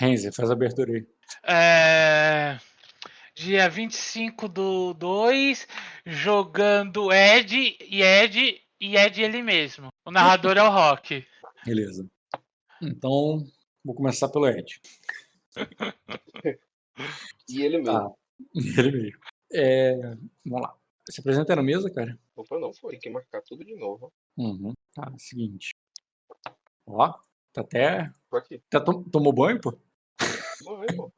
Renzer, faz a abertura aí. Dia 25/2, jogando Ed ele mesmo. O narrador é o Rock. Beleza. Então, vou começar pelo Ed. E ele Tá, mesmo. ele mesmo. Vamos lá. Se apresenta na mesa, cara. Opa, não foi. Tem que marcar tudo de novo. Tá, seguinte. Ó, tá até... Tô aqui. Tomou banho, pô? Não, pô.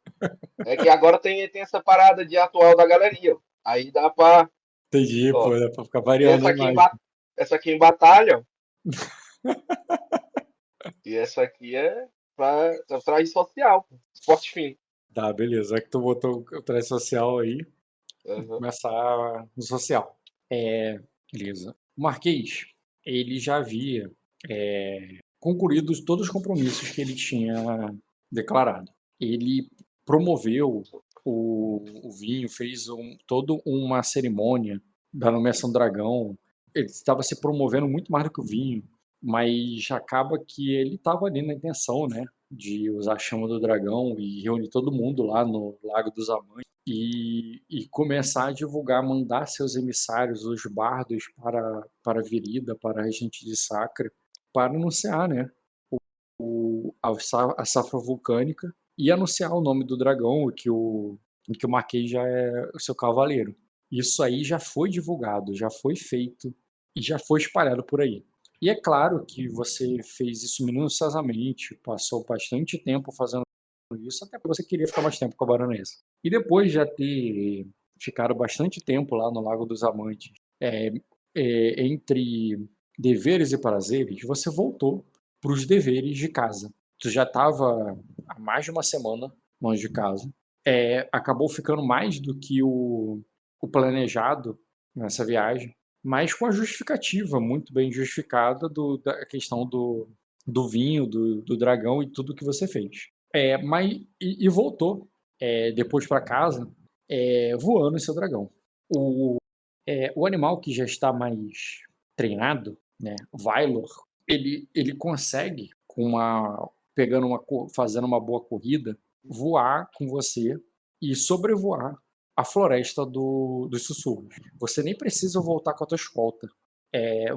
É que agora tem essa parada de atual da galeria. Aí dá pra. Entendi, Ó, pô, dá pra ficar variando a imagem. essa aqui em batalha. E essa aqui é pra traje social. Esporte fino. Tá, beleza. É que tu botou o traje social aí. Vou Uhum. começar no social. Beleza. O Marquês, ele já havia concluído todos os compromissos que ele tinha declarado. Ele promoveu o vinho, fez toda uma cerimônia da nomeação do dragão. Ele estava se promovendo muito mais do que o vinho, mas acaba que ele estava ali na intenção, né, de usar a chama do dragão e reunir todo mundo lá no Lago dos Amantes e começar a divulgar, mandar seus emissários, os bardos, para Virida, para a regente de Sacra, para anunciar, né, a safra vulcânica e anunciar o nome do dragão e que o Marquês já é o seu cavaleiro. Isso aí já foi divulgado, já foi feito e já foi espalhado por aí. E é claro que você fez isso minuciosamente, passou bastante tempo fazendo isso, até porque você queria ficar mais tempo com a baronesa. E depois de já ter ficado bastante tempo lá no Lago dos Amantes, entre deveres e prazeres, você voltou para os deveres de casa. Tu já estava há mais de uma semana longe de casa. Acabou ficando mais do que o planejado nessa viagem, mas com a justificativa muito bem justificada da questão do vinho, do dragão e tudo que você fez. E voltou depois para casa voando em seu dragão. O animal que já está mais treinado, né, Vailor, ele consegue, fazendo uma boa corrida, voar com você e sobrevoar a floresta dos sussurros. Você nem precisa voltar com a tua escolta.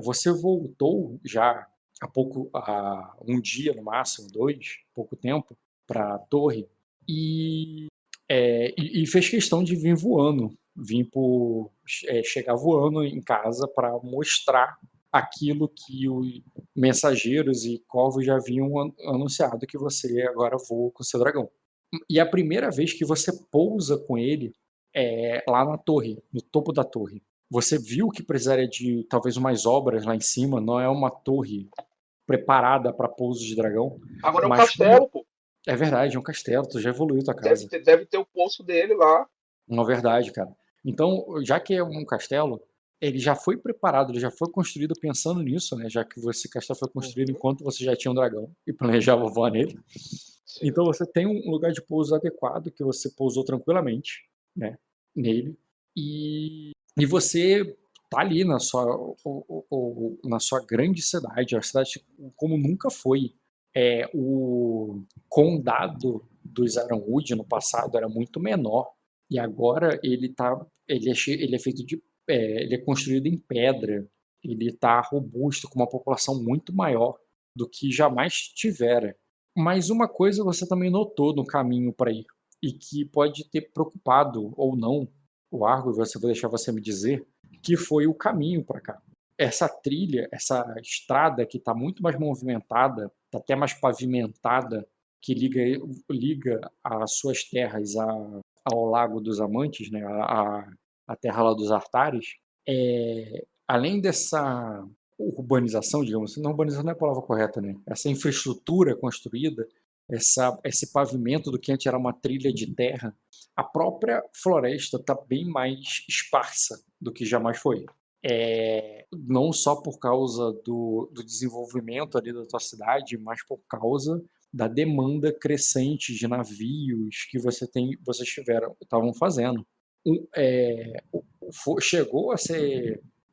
Você voltou já há um dia no máximo, 2, pouco tempo, para a torre e fez questão de vir voando, chegar voando em casa para mostrar aquilo que os mensageiros e corvos já haviam anunciado, que você agora voa com seu dragão. E a primeira vez que você pousa com ele lá na torre, no topo da torre. Você viu que precisaria de talvez umas obras lá em cima, não é uma torre preparada para pouso de dragão. Agora é um Mas castelo, pô. é verdade, é um castelo, tu já evoluiu tua casa. Deve ter o poço dele lá. Uma verdade, cara. Então, já que é um castelo, ele já foi preparado, ele já foi construído pensando nisso, né? Já que esse castelo foi construído Uhum. enquanto você já tinha um dragão e planejava voar nele. Sim. Então você tem um lugar de pouso adequado que você pousou tranquilamente, né? Nele. E você tá ali na sua grande cidade, a cidade como nunca foi. O condado dos Ironwood no passado era muito menor e agora ele é feito ele é construído em pedra, ele está robusto, com uma população muito maior do que jamais tivera. Mas uma coisa você também notou no caminho para ir, e que pode ter preocupado ou não o Argo, vou deixar você me dizer, que foi o caminho para cá. Essa trilha, essa estrada que está muito mais movimentada, está até mais pavimentada, que liga as suas terras ao Lago dos Amantes, né, a terra lá dos Artares, além dessa urbanização, digamos assim, não, urbanização não é a palavra correta, né? Essa infraestrutura construída, esse pavimento do que antes era uma trilha de terra, a própria floresta está bem mais esparsa do que jamais foi. Não só por causa do desenvolvimento ali da tua cidade, mas por causa da demanda crescente de navios que vocês estavam fazendo.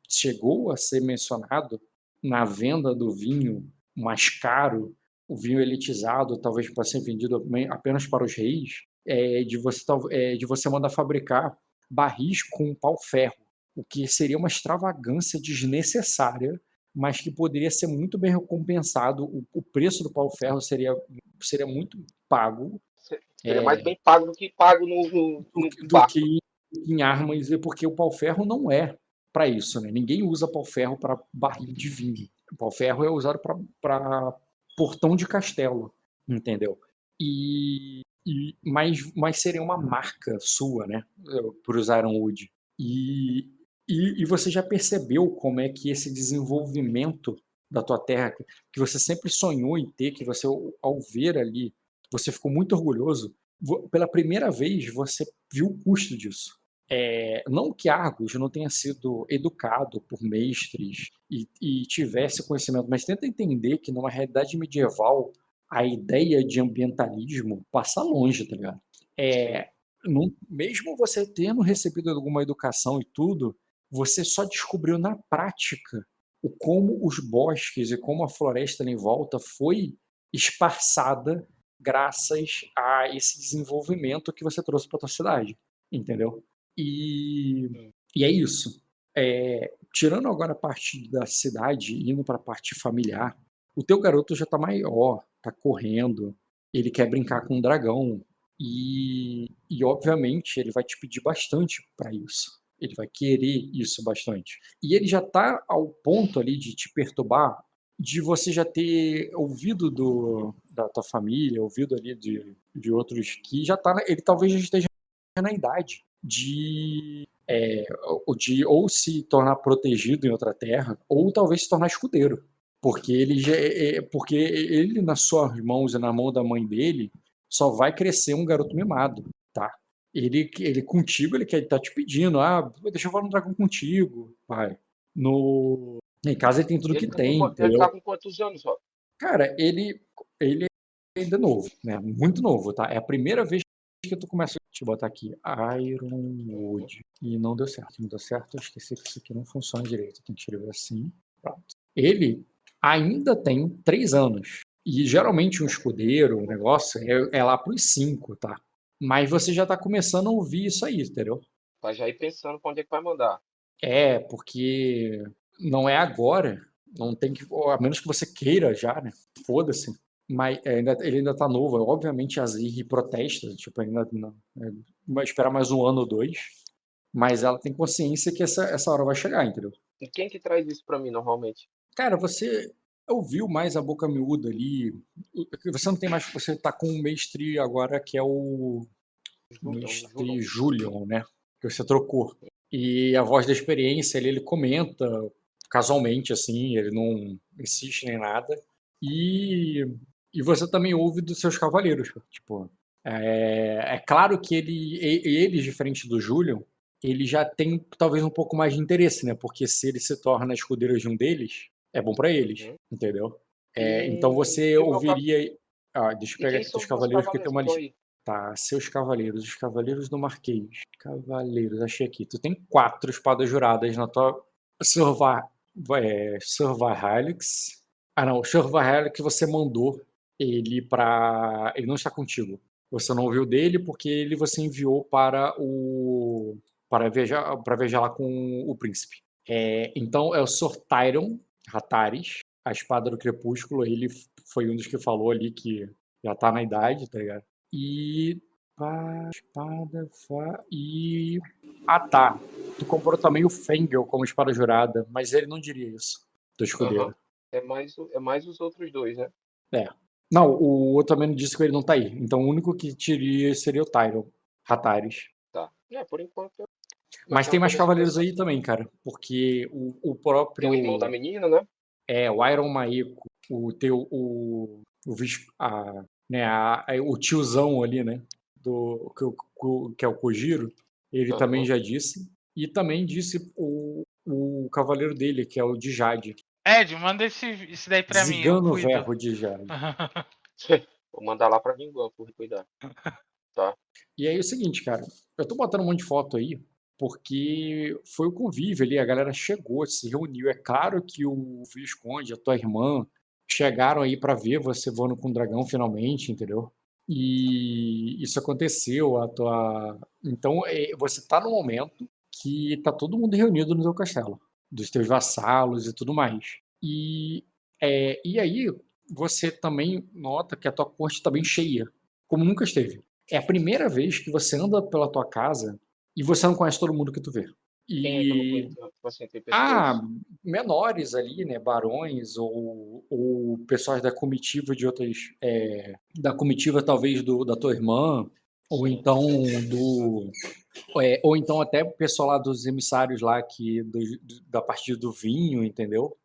Chegou a ser mencionado na venda do vinho mais caro o vinho elitizado, talvez para ser vendido apenas para os reis, de você mandar fabricar barris com pau-ferro, o que seria uma extravagância desnecessária, mas que poderia ser muito bem recompensado. O preço do pau-ferro seria muito pago Seria mais bem pago do que pago no do barco. que em armas, porque o pau-ferro não é para isso, né? Ninguém usa pau-ferro para barril de vinho. O pau-ferro é usado para portão de castelo, entendeu? Mas seria uma marca sua, né? Por usar Ironwood. E você já percebeu como é que esse desenvolvimento da tua terra, que você sempre sonhou em ter, que você, ao ver ali, você ficou muito orgulhoso, pela primeira vez você viu o custo disso. Não que Argos não tenha sido educado por mestres e tivesse conhecimento, mas tenta entender que numa realidade medieval a ideia de ambientalismo passa longe, tá ligado? Mesmo você tendo recebido alguma educação e tudo, você só descobriu na prática como os bosques e como a floresta ali em volta foi esparçada graças a esse desenvolvimento que você trouxe para tua cidade, entendeu? E é isso. Tirando agora a parte da cidade, indo para a parte familiar, o teu garoto já tá maior, tá correndo, ele quer brincar com um dragão e obviamente ele vai te pedir bastante para isso. Ele vai querer isso bastante. E ele já tá ao ponto ali de te perturbar, de você já ter ouvido da tua família, ouvido ali de outros que já tá, ele talvez já esteja na idade ou se tornar protegido em outra terra, ou talvez se tornar escudeiro. Porque ele nas suas mãos e na mão da mãe dele só vai crescer um garoto mimado, tá? Ele contigo, ele tá te pedindo, deixa eu falar um dragão contigo, pai. Em casa ele tem tudo que tem, Ele tá entendeu? com quantos anos, ó? Cara, ele é ainda novo, né? Muito novo, tá? É a primeira vez que tu começa. Deixa eu botar aqui, Ironwood. E não deu certo. Não deu certo, eu esqueci que isso aqui não funciona direito. Tem que escrever assim. Pronto. Ele ainda tem 3 anos. E geralmente um escudeiro, um negócio, é lá pros 5, tá? Mas você já tá começando a ouvir isso aí, entendeu? Vai já ir pensando pra onde é que vai mandar. Porque não é agora. Não tem que. A menos que você queira já, né? Foda-se. Mas ele ainda tá novo. Obviamente a Zirri protesta, tipo, ainda não, vai esperar mais 1 ano ou 2. Mas ela tem consciência que essa hora vai chegar, entendeu? E quem que traz isso pra mim normalmente? Cara, você ouviu mais a boca miúda ali. Você não tem mais. Você tá com o mestre agora, que é o mestre Julian, né? Que você trocou. E a voz da experiência ele comenta casualmente, assim, ele não insiste nem nada. E você também ouve dos seus cavaleiros. Tipo, é claro que eles, diferente do Julian, ele já tem talvez um pouco mais de interesse, né? Porque se ele se torna escudeiro de um deles, é bom para eles, entendeu? Então você ouviria. Deixa eu E pegar quem aqui são os os meus cavaleiros, porque tem cavaleiros que uma estão lista. aí? Tá, seus cavaleiros, os cavaleiros do Marquês. Cavaleiros, achei aqui. Tu tem 4 espadas juradas na tua Survey Helix. Não, o Survey Helix você mandou ele pra. Ele não está contigo. Você não ouviu dele porque ele você enviou para viajar lá com o príncipe. Então é o Sr. Tyron Rataris, a espada do crepúsculo. Ele foi um dos que falou ali que já tá na idade, tá ligado? E. Espada. Tá. Tu comprou também o Fengel como espada jurada, mas ele não diria isso. Do escudeiro. É mais os outros dois, né? Não, o outro também disse que ele não tá aí. Então o único que teria seria o Tyron Rataris. Tá. Por enquanto. Mas tem mais cavaleiros aí também, cara. Porque o Tem o irmão da menina, né? o Iron Maiko, o tiozão ali, né? Que é o Kojiro, ele também já disse. E também disse o cavaleiro dele, que é o de Jade. Ed, manda esse daí pra mim, eu Zigano cuido. Verro de Jade. Vou mandar lá pra Vinguan por cuidar. Tá. E aí é o seguinte, cara. Eu tô botando um monte de foto aí, porque foi o convívio ali, a galera chegou, se reuniu. É claro que o Visconde, a tua irmã, chegaram aí pra ver você voando com um dragão finalmente, entendeu? E isso aconteceu, então você tá no momento que tá todo mundo reunido no teu castelo, dos teus vassalos e tudo mais. E aí você também nota que a tua corte tá bem cheia, como nunca esteve. É a primeira vez que você anda pela tua casa e você não conhece todo mundo que tu vê. Quem é que eu não E conheço? Tipo assim, tem pessoas. menores ali, né, barões ou pessoas da comitiva de outras, da comitiva talvez da tua irmã, ou Sim. então ou então até o pessoal lá dos emissários lá da parte do vinho, entendeu?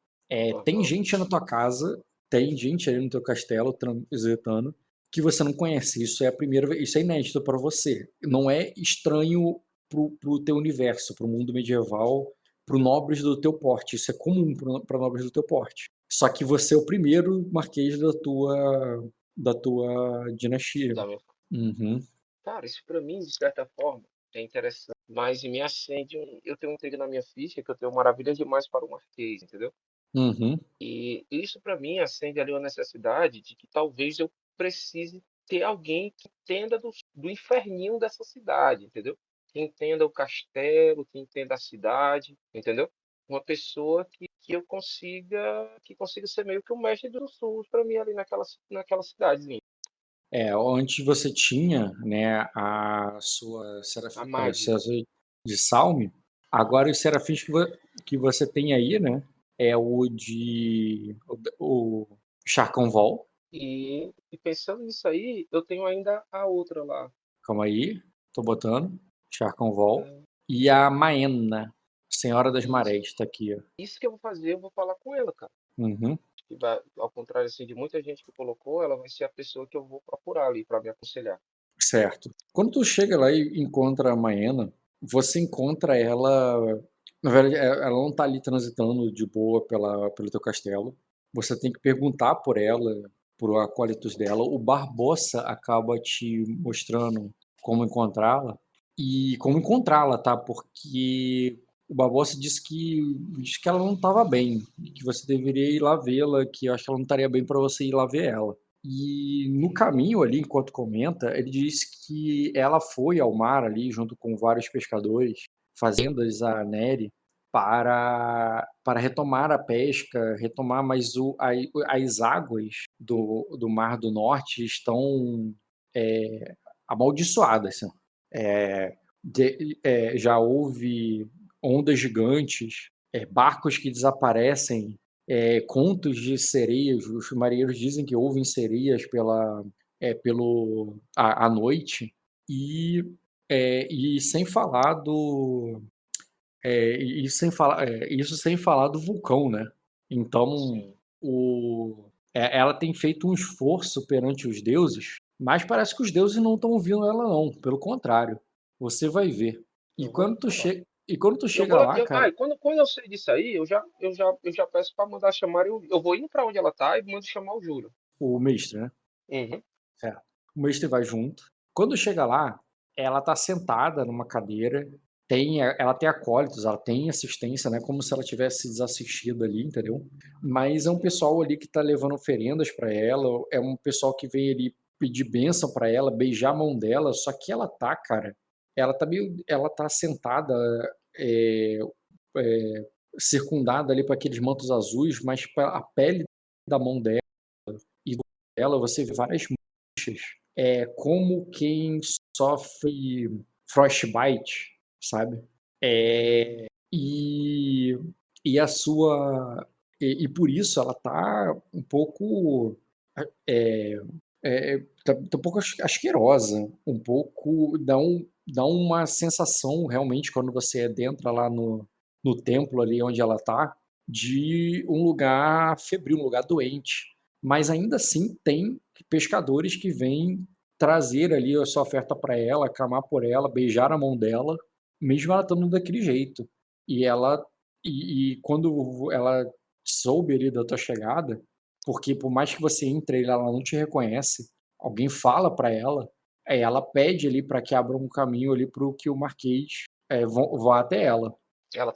Tem Aham. gente na tua casa, tem gente ali no teu castelo transitando que você não conhece. Isso é a primeira vez, isso é inédito para você. Não é estranho pro teu universo, pro mundo medieval, pro nobres do teu porte. Isso é comum para nobres do teu porte. Só que você é o primeiro marquês da tua dinastia. Da minha... Uhum, Cara, isso pra mim, de certa forma, é interessante. Mas me acende Eu tenho um trigo na minha ficha que eu tenho maravilhas demais para o Marquês, entendeu? uhum. E isso para mim acende ali uma necessidade de que talvez eu precise ter alguém que entenda do inferninho dessa cidade, entendeu? Que entenda o castelo, que entenda a cidade, entendeu? Uma pessoa que consiga ser meio que o mestre dos sul para mim ali naquela cidadezinha. Antes você tinha, né, a sua A Magda. serafim de Salme. Agora os serafins que você tem aí, né, é o Charcanvol. E pensando nisso aí, eu tenho ainda a outra lá. Calma aí, tô botando. Charcanvol. É, E a Maena, Senhora das isso, Marés, tá aqui, ó. isso que eu vou fazer, eu vou falar com ela, cara. Uhum, Que vai, ao contrário assim, de muita gente que colocou, ela vai ser a pessoa que eu vou procurar ali para me aconselhar. certo. Quando tu chega lá e encontra a Maena, você encontra ela. Na verdade, ela não tá ali transitando de boa pelo teu castelo. Você tem que perguntar por ela, por acólitos dela. O Barbossa acaba te mostrando como encontrá-la. E como encontrá-la, tá? Porque o Barbossa disse que ela não estava bem, que você deveria ir lá vê-la, que eu acho que ela não estaria bem para você ir lá ver ela. E no caminho ali, enquanto comenta, ele diz que ela foi ao mar ali, junto com vários pescadores, fazendas a Neri, para retomar a pesca, retomar, mas as águas do Mar do Norte estão amaldiçoadas. Assim. Já houve ondas gigantes, barcos que desaparecem, contos de sereias. Os marinheiros dizem que ouvem sereias à noite, e, e sem falar isso sem falar do vulcão, né? Então, Sim. ela tem feito um esforço perante os deuses, mas parece que os deuses não estão ouvindo ela, não. Pelo contrário, você vai ver. E Eu vou quando tu, levar. che e quando tu Eu chega vou, lá, cara, e quando eu sei disso aí, eu já peço para mandar chamar. Eu vou indo para onde ela tá e mando chamar o Júlio. o mestre, né? Uhum. Certo. O mestre vai junto. Quando chega lá, ela tá sentada numa cadeira, ela tem acólitos, ela tem assistência, né? Como se ela tivesse desassistido ali, entendeu? Mas é um Sim. pessoal ali que tá levando oferendas para ela, é um pessoal que vem ali pedir bênção para ela, beijar a mão dela, só que cara, ela tá sentada, é, é, circundada ali para aqueles mantos azuis, mas a pele da mão dela e dela você vê várias manchas, como quem sofre frostbite, sabe? E, e a sua e por isso ela tá um pouco é, tá um pouco asquerosa, um pouco dá uma sensação realmente quando você adentra lá no templo ali onde ela tá, de um lugar febril, um lugar doente. Mas ainda assim tem pescadores que vêm trazer ali a sua oferta para ela, clamar por ela, beijar a mão dela, mesmo ela estando daquele jeito. E ela e quando ela soube ali da tua chegada, porque por mais que você entre, ela não te reconhece, alguém fala para ela, ela pede ali para que abra um caminho ali para que o Marquês vá até ela. Ela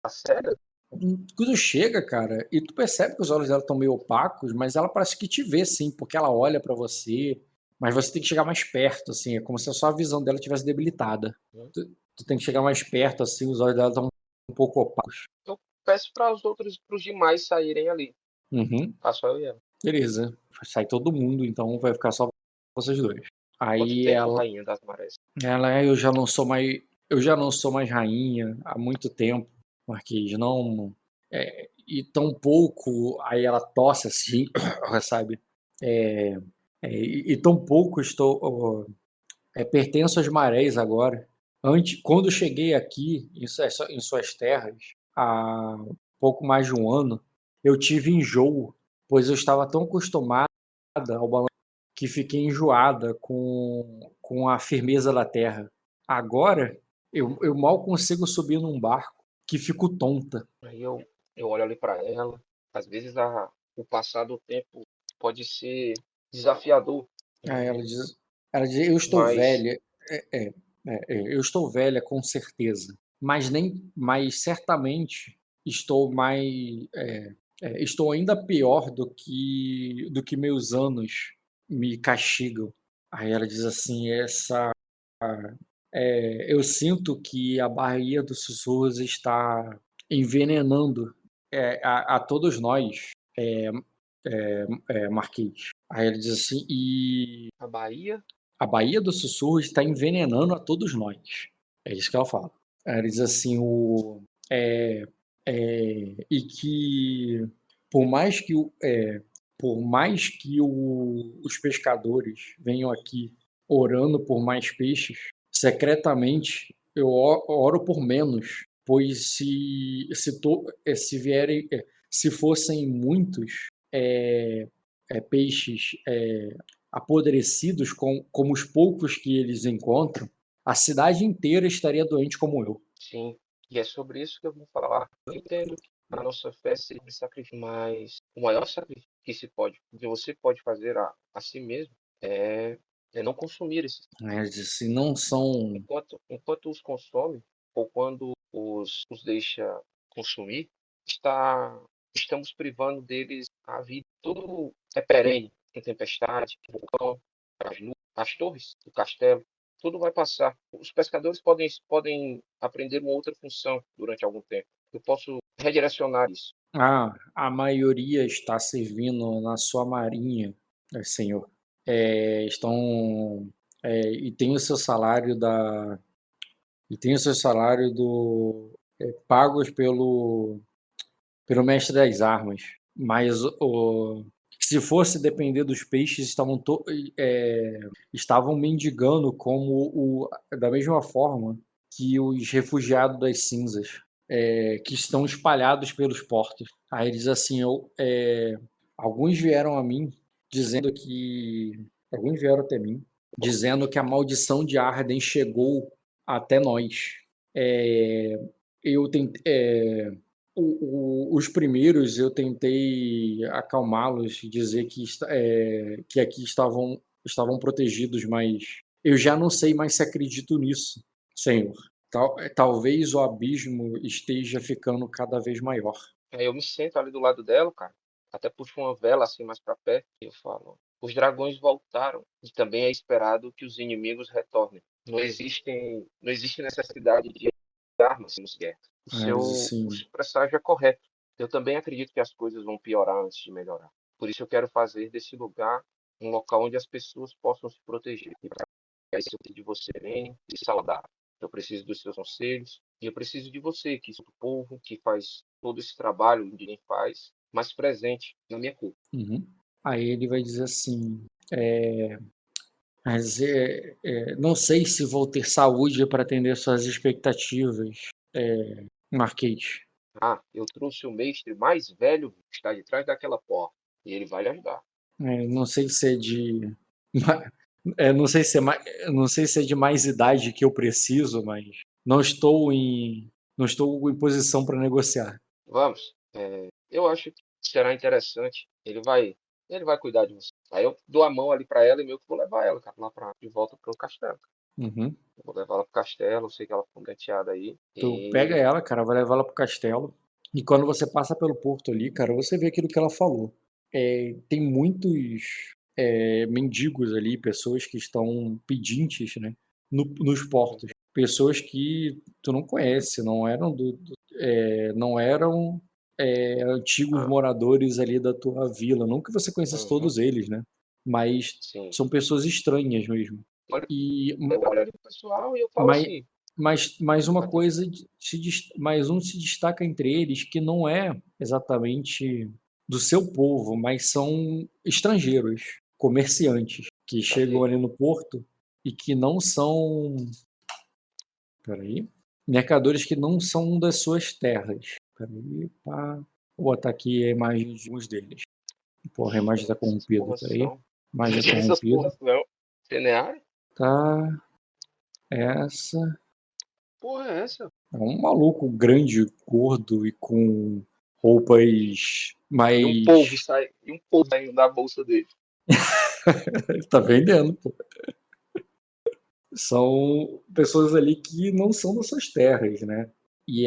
tá séria? Quando chega, cara, e tu percebe que os olhos dela estão meio opacos, mas ela parece que te vê, sim, porque ela olha pra você, mas você tem que chegar mais perto, assim, é como se só a visão dela tivesse debilitada. Hum. Tu tem que chegar mais perto, assim, os olhos dela estão um pouco opacos. Eu peço para os demais saírem ali. Uhum, Faço eu e ela. beleza. Sai todo mundo, então vai ficar só vocês dois. Quanto Aí tempo, Rainha das Marés? eu já não sou mais rainha há muito tempo, Marquês, não, e tão pouco, aí ela tosse assim, sabe? É, e tão pouco estou, pertenço às marés agora. Antes, quando cheguei aqui em suas terras, há pouco mais de um ano, eu tive enjoo, pois eu estava tão acostumada ao balanço que fiquei enjoada com a firmeza da terra. Agora, eu mal consigo subir num barco, que fico tonta. Aí eu olho ali para ela. Às vezes o passar do tempo pode ser desafiador, Aí né? ela diz, eu estou Mas velha, eu estou velha com certeza, mas certamente estou estou ainda pior do que meus anos me castigam. Aí ela diz assim, eu sinto que a Baía dos Sussurros está envenenando a todos nós, Marquês. Aí ele diz assim, e a Bahia, a Baía dos Sussurros está envenenando a todos nós. É isso que ela fala. Ela diz assim, é, e que por mais que, os pescadores venham aqui orando por mais peixes, secretamente eu oro por menos, pois se vierem, se fossem muitos peixes apodrecidos como os poucos que eles encontram, a cidade inteira estaria doente como eu. sim. E é sobre isso que eu vou falar. Eu entendo que a nossa fé seja sacrifício, mas o maior sacrifício que você pode fazer a si mesmo é, é não consumir esses. Mas se não são. Enquanto os consome, ou quando os deixa consumir, estamos privando deles a vida. Tudo é perene, tem tempestade, tem vulcão, as torres do castelo, tudo vai passar. Os pescadores podem aprender uma outra função durante algum tempo. Eu posso redirecionar isso. A maioria está servindo na sua marinha, senhor. Estão. E tem o seu salário da. E tem o seu salário pagos pelo mestre das armas. Mas se fosse depender dos peixes, estavam mendigando da mesma forma que os refugiados das cinzas, que estão espalhados pelos portos. Aí ele diz assim, alguns vieram a mim dizendo que alguns vieram até mim dizendo que a maldição de Arden chegou até nós. É, eu tentei, os primeiros eu tentei acalmá-los, dizer que aqui estavam protegidos, mas eu já não sei mais se acredito nisso, Senhor. Talvez o abismo esteja ficando cada vez maior. Aí eu me sento ali do lado dela, cara. Até puxo uma vela assim mais para perto e eu falo: os dragões voltaram e também é esperado que os inimigos retornem. Não existe necessidade de armas nos guerras. Aí diz O assim, seu presságio é correto. Eu também acredito que as coisas vão piorar antes de melhorar. Por isso eu quero fazer desse lugar um local onde as pessoas possam se proteger. E para isso eu preciso de você, bem, e saudável. Eu preciso dos seus conselhos e eu preciso de você, que é do povo, que faz todo esse trabalho, ninguém faz, mas presente na minha culpa. uhum. Aí ele vai dizer assim, mas não sei se vou ter saúde para atender suas expectativas, Marquês. Ah, eu trouxe o mestre mais velho que está de trás daquela porta e ele vai lhe ajudar. Não sei se é de. Não sei se não sei se é de mais idade que eu preciso, mas não estou em, não estou em posição para negociar. Vamos. Eu acho que será interessante. Ele vai cuidar de você. Aí eu dou a mão ali para ela e meio que vou levar ela, cara, de volta pro castelo. Uhum. Eu vou levar ela pro castelo, eu sei que ela ficou engateada aí. Tu pega E ela, cara, vai levar ela pro castelo. E quando você passa pelo porto ali, cara, você vê aquilo que ela falou. Tem muitos mendigos ali, pessoas que estão pedintes, né, nos portos. Pessoas que tu não conhece, não eram antigos Ah, moradores ali da tua vila. Não que você conhecesse uhum, todos eles, né? Mas sim. são pessoas estranhas mesmo. Olha, E, eu olho ali pro pessoal e eu falo mas, assim, mas uma até, coisa mais um se destaca entre eles que não é exatamente do seu povo, mas são estrangeiros, comerciantes, que chegam cadê? ali no porto e que não são, peraí, mercadores que não são das suas terras. Peraí, pá. Vou botar aqui a imagem de uns deles. Porra, a imagem tá Essas corrompida, porras peraí. são. Imagem Essas corrompida. porras não. Ceneário? Tá, essa. Porra, é essa? É um maluco grande, gordo e com roupas mais. E um polvo saindo da bolsa dele. Ele tá vendendo, pô. São pessoas ali que não são das suas terras, né? E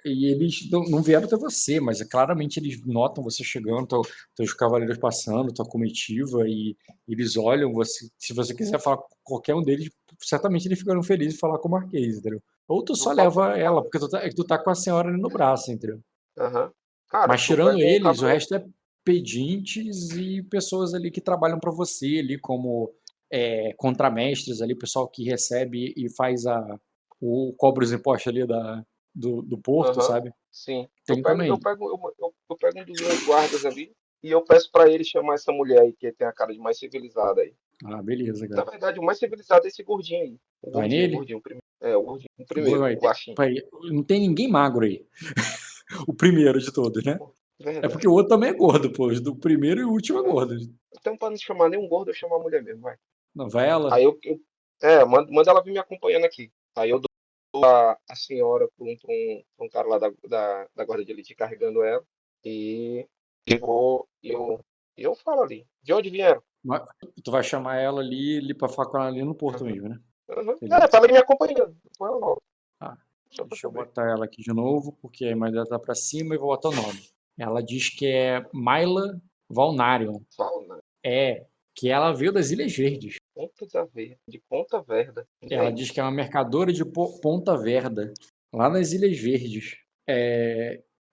eles não vieram até você, mas claramente eles notam você chegando, teus cavaleiros passando, tua comitiva, e eles olham você. Se você quiser falar com qualquer um deles, certamente eles ficaram felizes de falar com o Marquês, entendeu? Ou tu Eu só falo, leva ela, falo. porque tu tá com a senhora ali no braço, entendeu? Aham. Cara, Mas eu tirando pego um eles, o cavaleiro. resto é pedintes e pessoas ali que trabalham para você ali como contramestres ali, pessoal que recebe e faz cobra os impostos ali do porto, Aham. sabe? Sim. Tem também. Eu pego um dos meus guardas ali e eu peço pra ele chamar essa mulher aí, que tem a cara de mais civilizada aí. Ah, beleza, Na cara. verdade, o mais civilizado é esse gordinho aí. Vai O nele? gordinho, o primeiro. É, o gordinho, o primeiro, o baixinho. Vai, não tem ninguém magro aí. O primeiro de todos, né? Pô, É porque o verdade. outro também é gordo, pô. Do primeiro e o último é É. gordo. Então, pra não chamar nenhum gordo, eu chamo a mulher mesmo, vai. Não, vai ela? Aí manda ela vir me acompanhando aqui. Aí eu dou a senhora pra um cara lá da guarda de elite carregando ela. E eu vou, e eu falo ali. De onde vieram? Mas tu vai chamar ela ali pra falar com ela ali no porto Uhum. mesmo, né? Uhum. É, Beleza. pra ela ir me acompanhando. Depois eu volto. Ah, Só pra deixa eu saber. botar ela aqui de novo, porque a imagem dela tá pra cima e vou botar o nome. Ela diz que é Myla Valnarion. Fala, né? É, que ela veio das Ilhas Verdes. Ponta da Verde. De Ponta Verda. Onde é Ela diz que é isso? uma mercadora de Ponta Verda, lá nas Ilhas Verdes.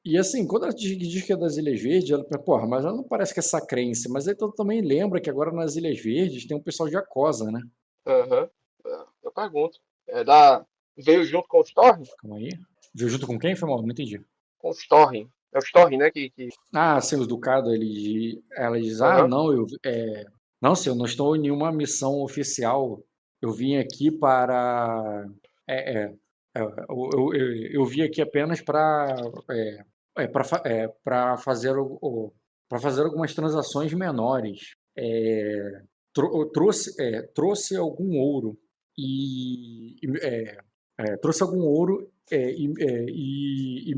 E assim, quando ela diz que é das Ilhas Verdes, ela pensa, porra, mas ela não parece que é sacrense. Mas aí tu também lembra que agora nas Ilhas Verdes tem um pessoal de Acosa, né? Aham. Eu pergunto. É da. Veio junto com o Storm? Calma aí. Viu junto com quem? Foi mal, não entendi. Com o Storm. É o Storm, né? Ah, sim, os Ducado, ela diz, ah, Aham. não, não, senhor, não estou em nenhuma missão oficial. Eu vim aqui para, é, é, eu vim aqui apenas para fazer para fazer algumas transações menores. Trouxe algum ouro e trouxe algum ouro e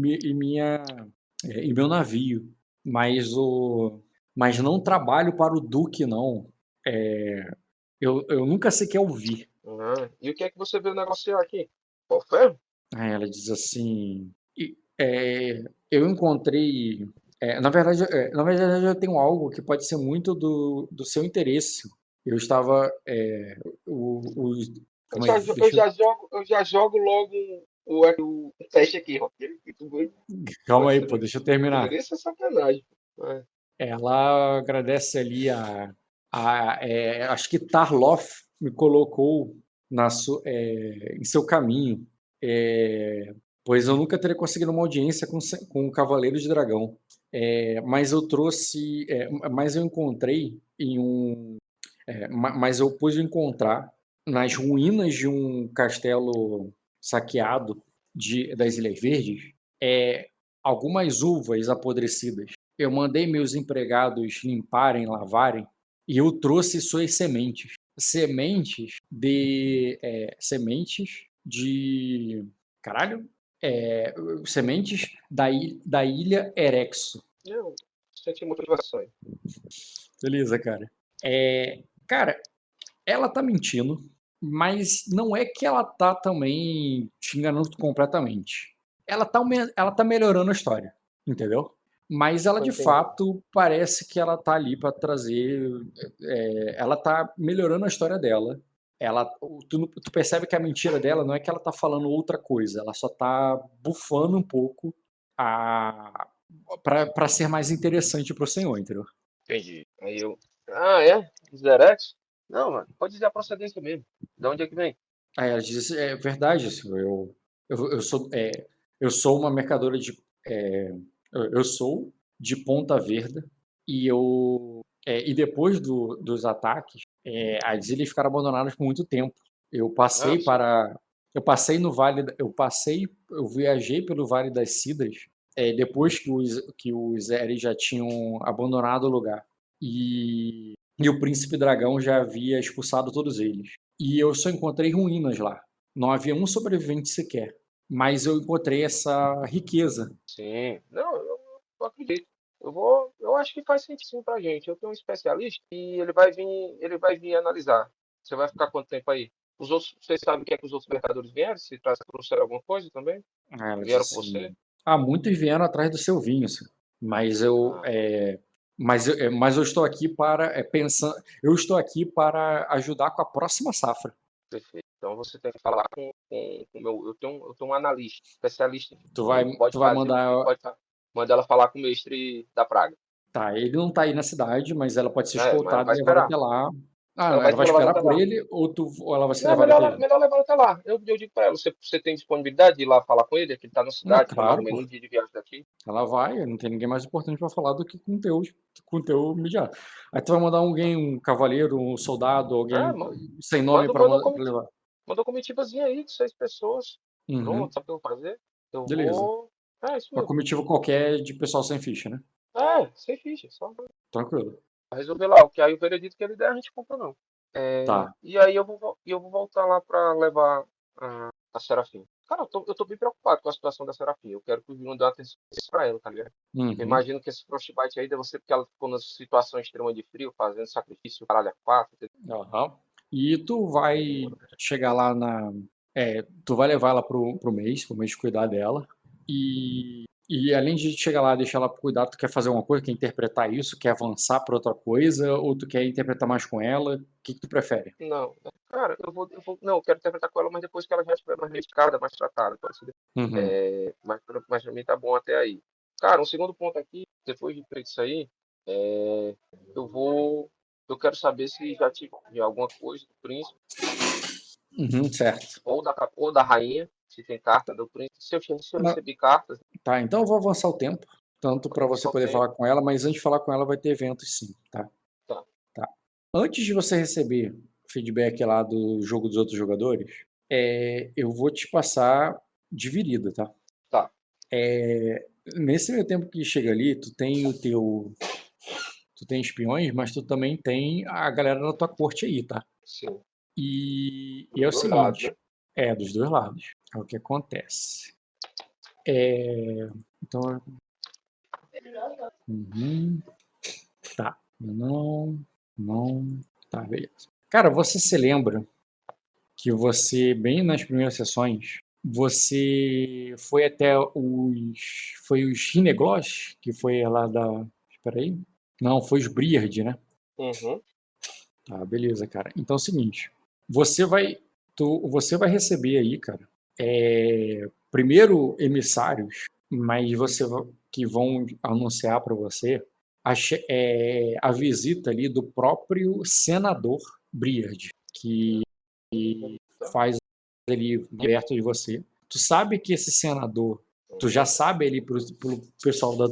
meu navio, mas mas não trabalho para o Duque, não. É, eu nunca sequer ouvi. Ah, e o que é que você veio negociar aqui? Qual ferro? Aí ela diz assim, eu encontrei, na verdade eu tenho algo que pode ser muito do seu interesse. Eu estava, Eu calma aí, eu já jogo logo o teste aqui, ó. calma aí, pô, deixa eu terminar. Poderia ser sacanagem. É. Ela agradece ali acho que Tarloff me colocou em seu caminho, é, pois eu nunca teria conseguido uma audiência com o Cavaleiro de Dragão. Mas eu encontrei mas eu pude encontrar nas ruínas de um castelo saqueado das Ilhas Verdes, algumas uvas apodrecidas. Eu mandei meus empregados limparem, lavarem, e eu trouxe suas sementes. Sementes de. Caralho? É, sementes da ilha Erexo. Eu senti motivações. Beleza, cara. Cara, ela tá mentindo, mas não é que ela tá também te enganando completamente. Ela tá melhorando a história. entendeu? Mas ela, de Entendi. fato, parece que ela tá ali para trazer. Ela tá melhorando a história dela. Tu percebe que a mentira dela não é que ela tá falando outra coisa, ela só tá bufando um pouco para ser mais interessante pro senhor, entendeu? Entendi. Aí eu. Ah, é? Os Zerex? Não, mano, pode dizer a procedência mesmo. De onde é que vem? Aí ela diz: é verdade, senhor, eu sou uma mercadora de. Eu sou de Ponta Verde e depois dos ataques, as ilhas ficaram abandonadas por muito tempo. Eu Ah, passei sim. para, eu passei no vale, eu viajei pelo Vale das Cidras, depois que os Eri já tinham abandonado o lugar e o Príncipe Dragão já havia expulsado todos eles. E eu só encontrei ruínas lá. Não havia um sobrevivente sequer, mas eu encontrei essa riqueza. Sim. Não, eu acredito. Eu acho que faz sentido sim pra gente. Eu tenho um especialista e ele vai vir analisar. Você vai ficar quanto tempo aí? Os outros, você sabe o que é que os outros mercadores vieram? Se trouxeram alguma coisa também? Aí ela disse Vieram com você? assim: muitos vieram atrás do seu vinho, senhor, mas Ah, eu estou aqui para pensar. Eu estou aqui para ajudar com a próxima safra. perfeito. Então você tem que falar com o meu. Eu tenho um analista, especialista em Tu vinho. vai, Ele pode tu vai fazer, ele mandar. pode mandar ela falar com o mestre da praga. Tá, ele não está aí na cidade, mas ela pode ser É, mas ela escoltada vai e levada esperar. até lá. Ela vai Ela vai ser levada esperar até por lá. ele ou ela vai ser Não, é levada até melhor, ele? melhor levar ela até lá. Eu digo pra ela, você tem disponibilidade de ir lá falar com ele? Que ele tá na Não, cidade, que é mais ou claro, pô. menos um dia de viagem daqui. Ela vai, não tem ninguém mais importante para falar do que com o teu imediato. Aí tu vai mandar alguém, um cavaleiro, um soldado, Ah, alguém sem nome manda, para manda uma levar. manda uma comitivazinha aí de 6 pessoas. Uhum. Pronto, sabe o que eu vou fazer? Eu Beleza. vou. É isso Uma mesmo. comitiva qualquer de pessoal sem ficha, né? É, sem ficha, só Tranquilo. resolver lá. O que aí o veredito que ele der, a gente compra não. Tá. E aí eu vou voltar lá pra levar a Serafim. Cara, eu tô bem preocupado com a situação da Serafim. Eu quero que o Bruno dê uma atenção pra ela, tá ligado? Eu Uhum. imagino que esse Frostbite aí deve ser porque ela ficou numa situação extrema de frio, fazendo sacrifício caralho a quatro. Aham. E tu vai chegar lá tu vai levar ela pro mês cuidar dela. E além de chegar lá e deixar ela cuidar, tu quer fazer uma coisa, quer interpretar isso, quer avançar pra outra coisa, ou tu quer interpretar mais com ela? O que tu prefere? Não, cara, não, eu quero interpretar com ela, mas depois que ela já estiver mais medicada, mais tratada, pode ser. Uhum. Mas pra mim tá bom até aí. Cara, um segundo ponto aqui, depois de feito isso aí, é, eu vou. Eu quero saber se já tive alguma coisa do príncipe Uhum, certo. ou da rainha, se tem carta do príncipe. Se eu Não, recebi cartas, tá, então eu vou avançar o tempo, tanto para você só poder tem. falar com ela, mas antes de falar com ela vai ter eventos sim, tá? Tá, Tá. Antes de você receber feedback lá do jogo dos outros jogadores, eu vou te passar dividida, tá? tá, Nesse meio tempo que chega ali, tu tem espiões, mas tu também tem a galera da tua corte aí, tá? sim. E é Dos o dois lados, seguinte, né? dos dois lados, é o que acontece. Então, uhum, tá, não, tá, beleza. Cara, você se lembra que você, bem nas primeiras sessões, você foi até os Rinegloss, que foi lá da, espera aí, não, foi os Briard, né? Uhum. Tá, beleza, cara. Então é o seguinte, você vai, você vai receber aí, cara, primeiro emissários, mas que vão anunciar para você a visita ali do próprio senador Briard, que Tá. faz ali perto de você. Tu sabe que esse senador, tu já Uhum. sabe ali pro pessoal da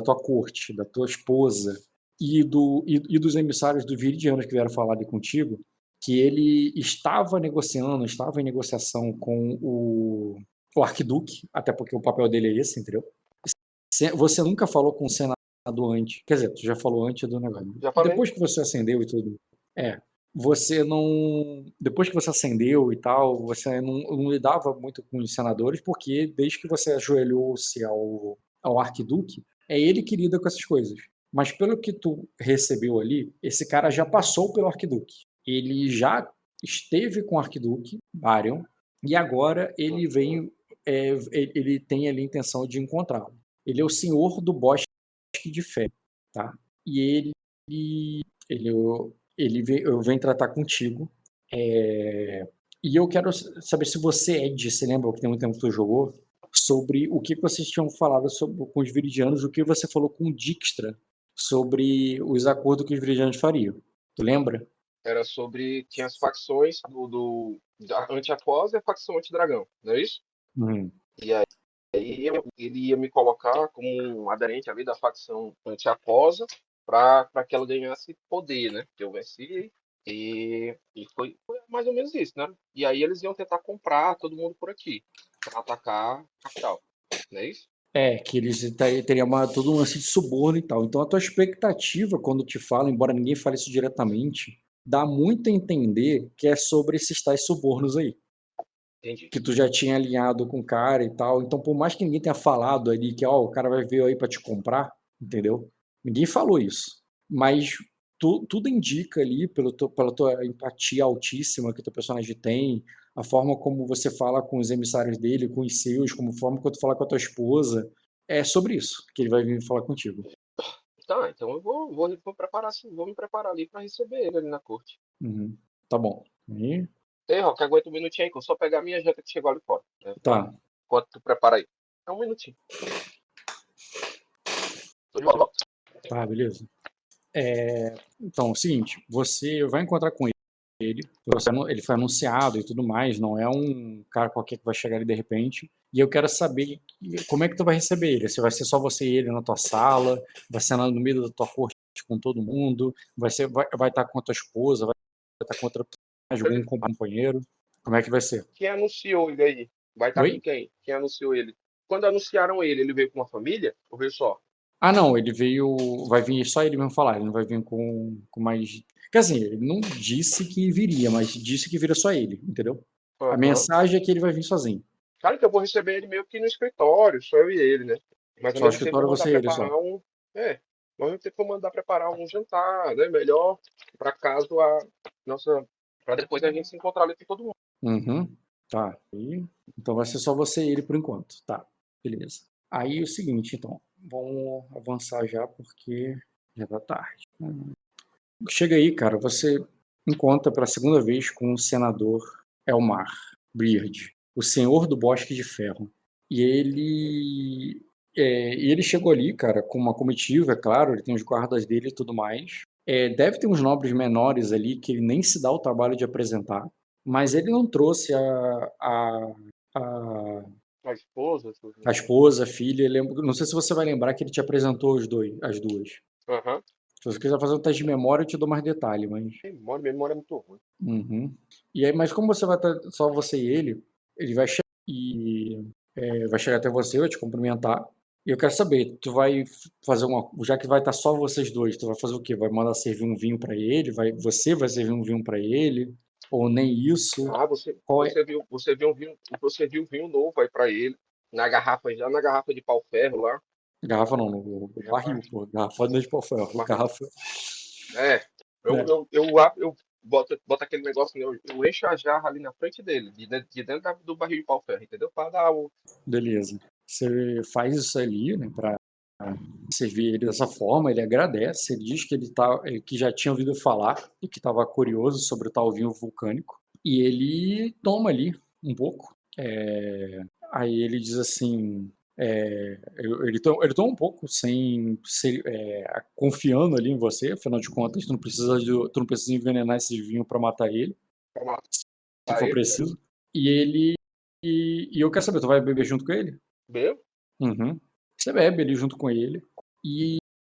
tua corte, da tua esposa e dos emissários do Viridianos que vieram falar ali contigo, que ele estava em negociação com o Arquiduque, até porque o papel dele é esse, entendeu? Você nunca falou com o senador antes, quer dizer, tu já falou antes do negócio. Já falei? Depois que você acendeu e tudo, você não. Depois que você acendeu e tal, você não lidava muito com os senadores, porque desde que você ajoelhou-se ao Arquiduque, é ele que lida com essas coisas. Mas pelo que tu recebeu ali, esse cara já passou pelo Arquiduque. Ele já esteve com o Arquiduque, Barion, e agora ele Uhum. vem. Ele tem ali a intenção de encontrá-lo. Ele é o senhor do bosque de ferro, tá? E eu venho tratar contigo. E eu quero saber se você, Ed, você lembra que tem muito tempo que tu jogou, sobre o que vocês tinham falado com os Viridianos, o que você falou com o Dijkstra sobre os acordos que os Viridianos fariam. Tu lembra? Era sobre. Tinha as facções da anti-aquosa e a facção anti-dragão, não é isso? Hum. E aí ele ia me colocar como um aderente ali da facção anti-aquosa para que ela ganhasse poder, né? Que eu venci. E foi mais ou menos isso, né? E aí eles iam tentar comprar todo mundo por aqui para atacar a capital, não é isso? Que eles teriam todo um lance de suborno e tal. Então a tua expectativa, quando te fala, embora ninguém fale isso diretamente, dá muito a entender que é sobre esses tais subornos aí. Entendi. Que tu já tinha alinhado com o cara e tal. Então, por mais que ninguém tenha falado ali que o cara vai vir aí para te comprar, entendeu? Ninguém falou isso. Mas tudo indica ali, pela tua empatia altíssima que o teu personagem tem, a forma como você fala com os emissários dele, com os seus, como a forma que tu fala com a tua esposa, é sobre isso que ele vai vir falar contigo. Tá, então eu vou preparar, vou me preparar ali para receber ele ali na corte. Uhum. Tá bom. Aí, Ei, Rock, aguenta um minutinho aí, que eu só pegar a minha janta que chegou ali fora. Né? tá. Enquanto tu prepara aí. É um minutinho. Tô de volta. Tá, beleza. Então, é o seguinte, você vai encontrar com ele, ele foi anunciado e tudo mais, não é um cara qualquer que vai chegar ali de repente, e eu quero saber como é que tu vai receber ele, se vai ser só você e ele na tua sala, vai ser no meio da tua corte com todo mundo, vai estar com a tua esposa, vai estar com outra algum companheiro, como é que vai ser? Quem anunciou ele aí? Vai estar com Oi? quem? Quem anunciou ele? Quando anunciaram ele, ele veio com uma família? Ou veio só? Ah, não, vai vir só ele mesmo falar, ele não vai vir com mais. Quer dizer, ele não disse que viria, mas disse que viria só ele, entendeu? A Aham. mensagem é que ele vai vir sozinho. Claro que eu vou receber ele meio que no escritório, só eu e ele, né? Mas ao Só o mesmo tempo eu escritório vou mandar você e ele só. preparar um. Ao mesmo tempo eu vou mandar preparar um jantar, né? Melhor, para caso a nossa. Para depois a gente se encontrar ali com todo mundo. Uhum. Tá. Então vai ser só você e ele por enquanto. Tá. Beleza. Aí é o seguinte, então. Vamos avançar já porque já tá tarde. Chega aí, cara. Você encontra pela segunda vez com o senador Elmar Beard, o senhor do Bosque de Ferro. E ele chegou ali, cara, com uma comitiva, é claro, ele tem os guardas dele e tudo mais. Deve ter uns nobres menores ali que ele nem se dá o trabalho de apresentar, mas ele não trouxe a, A esposa, tudo. a esposa, a filha. Não sei se você vai lembrar que ele te apresentou as duas. Aham. Se você quiser fazer um teste de memória, eu te dou mais detalhe, mas. Memória é muito ruim. Uhum. E aí, mas como você vai estar só você e ele vai chegar vai chegar até você, vai te cumprimentar. E eu quero saber, tu vai fazer já que vai estar só vocês dois, tu vai fazer o quê? Vai mandar servir um vinho para ele? Você vai servir um vinho para ele? Ou nem isso? Ah, você, Qual é? você viu vinho novo aí pra ele. Já na garrafa de pau-ferro lá. Garrafa não, no Já tá. barril, pô. Garrafa não é de pau-ferro. Barril. Garrafa, É. Eu, né? eu, eu, eu boto aquele negócio, né, eu encho a jarra ali na frente dele, de dentro do barril de pau-ferro, entendeu? Pra dar o. Beleza. Você faz isso ali, né, para servir ele dessa forma, ele agradece, ele diz que que já tinha ouvido falar e que estava curioso sobre o tal vinho vulcânico, e ele toma ali um pouco. Aí ele diz assim, ele toma um pouco sem confiando ali em você, afinal de contas, tu não precisa envenenar esse vinho para matar ele, Pra se matar for ele. preciso. E eu quero saber, tu vai beber junto com ele? Bebeu? Uhum. Você bebe ali junto com ele. E,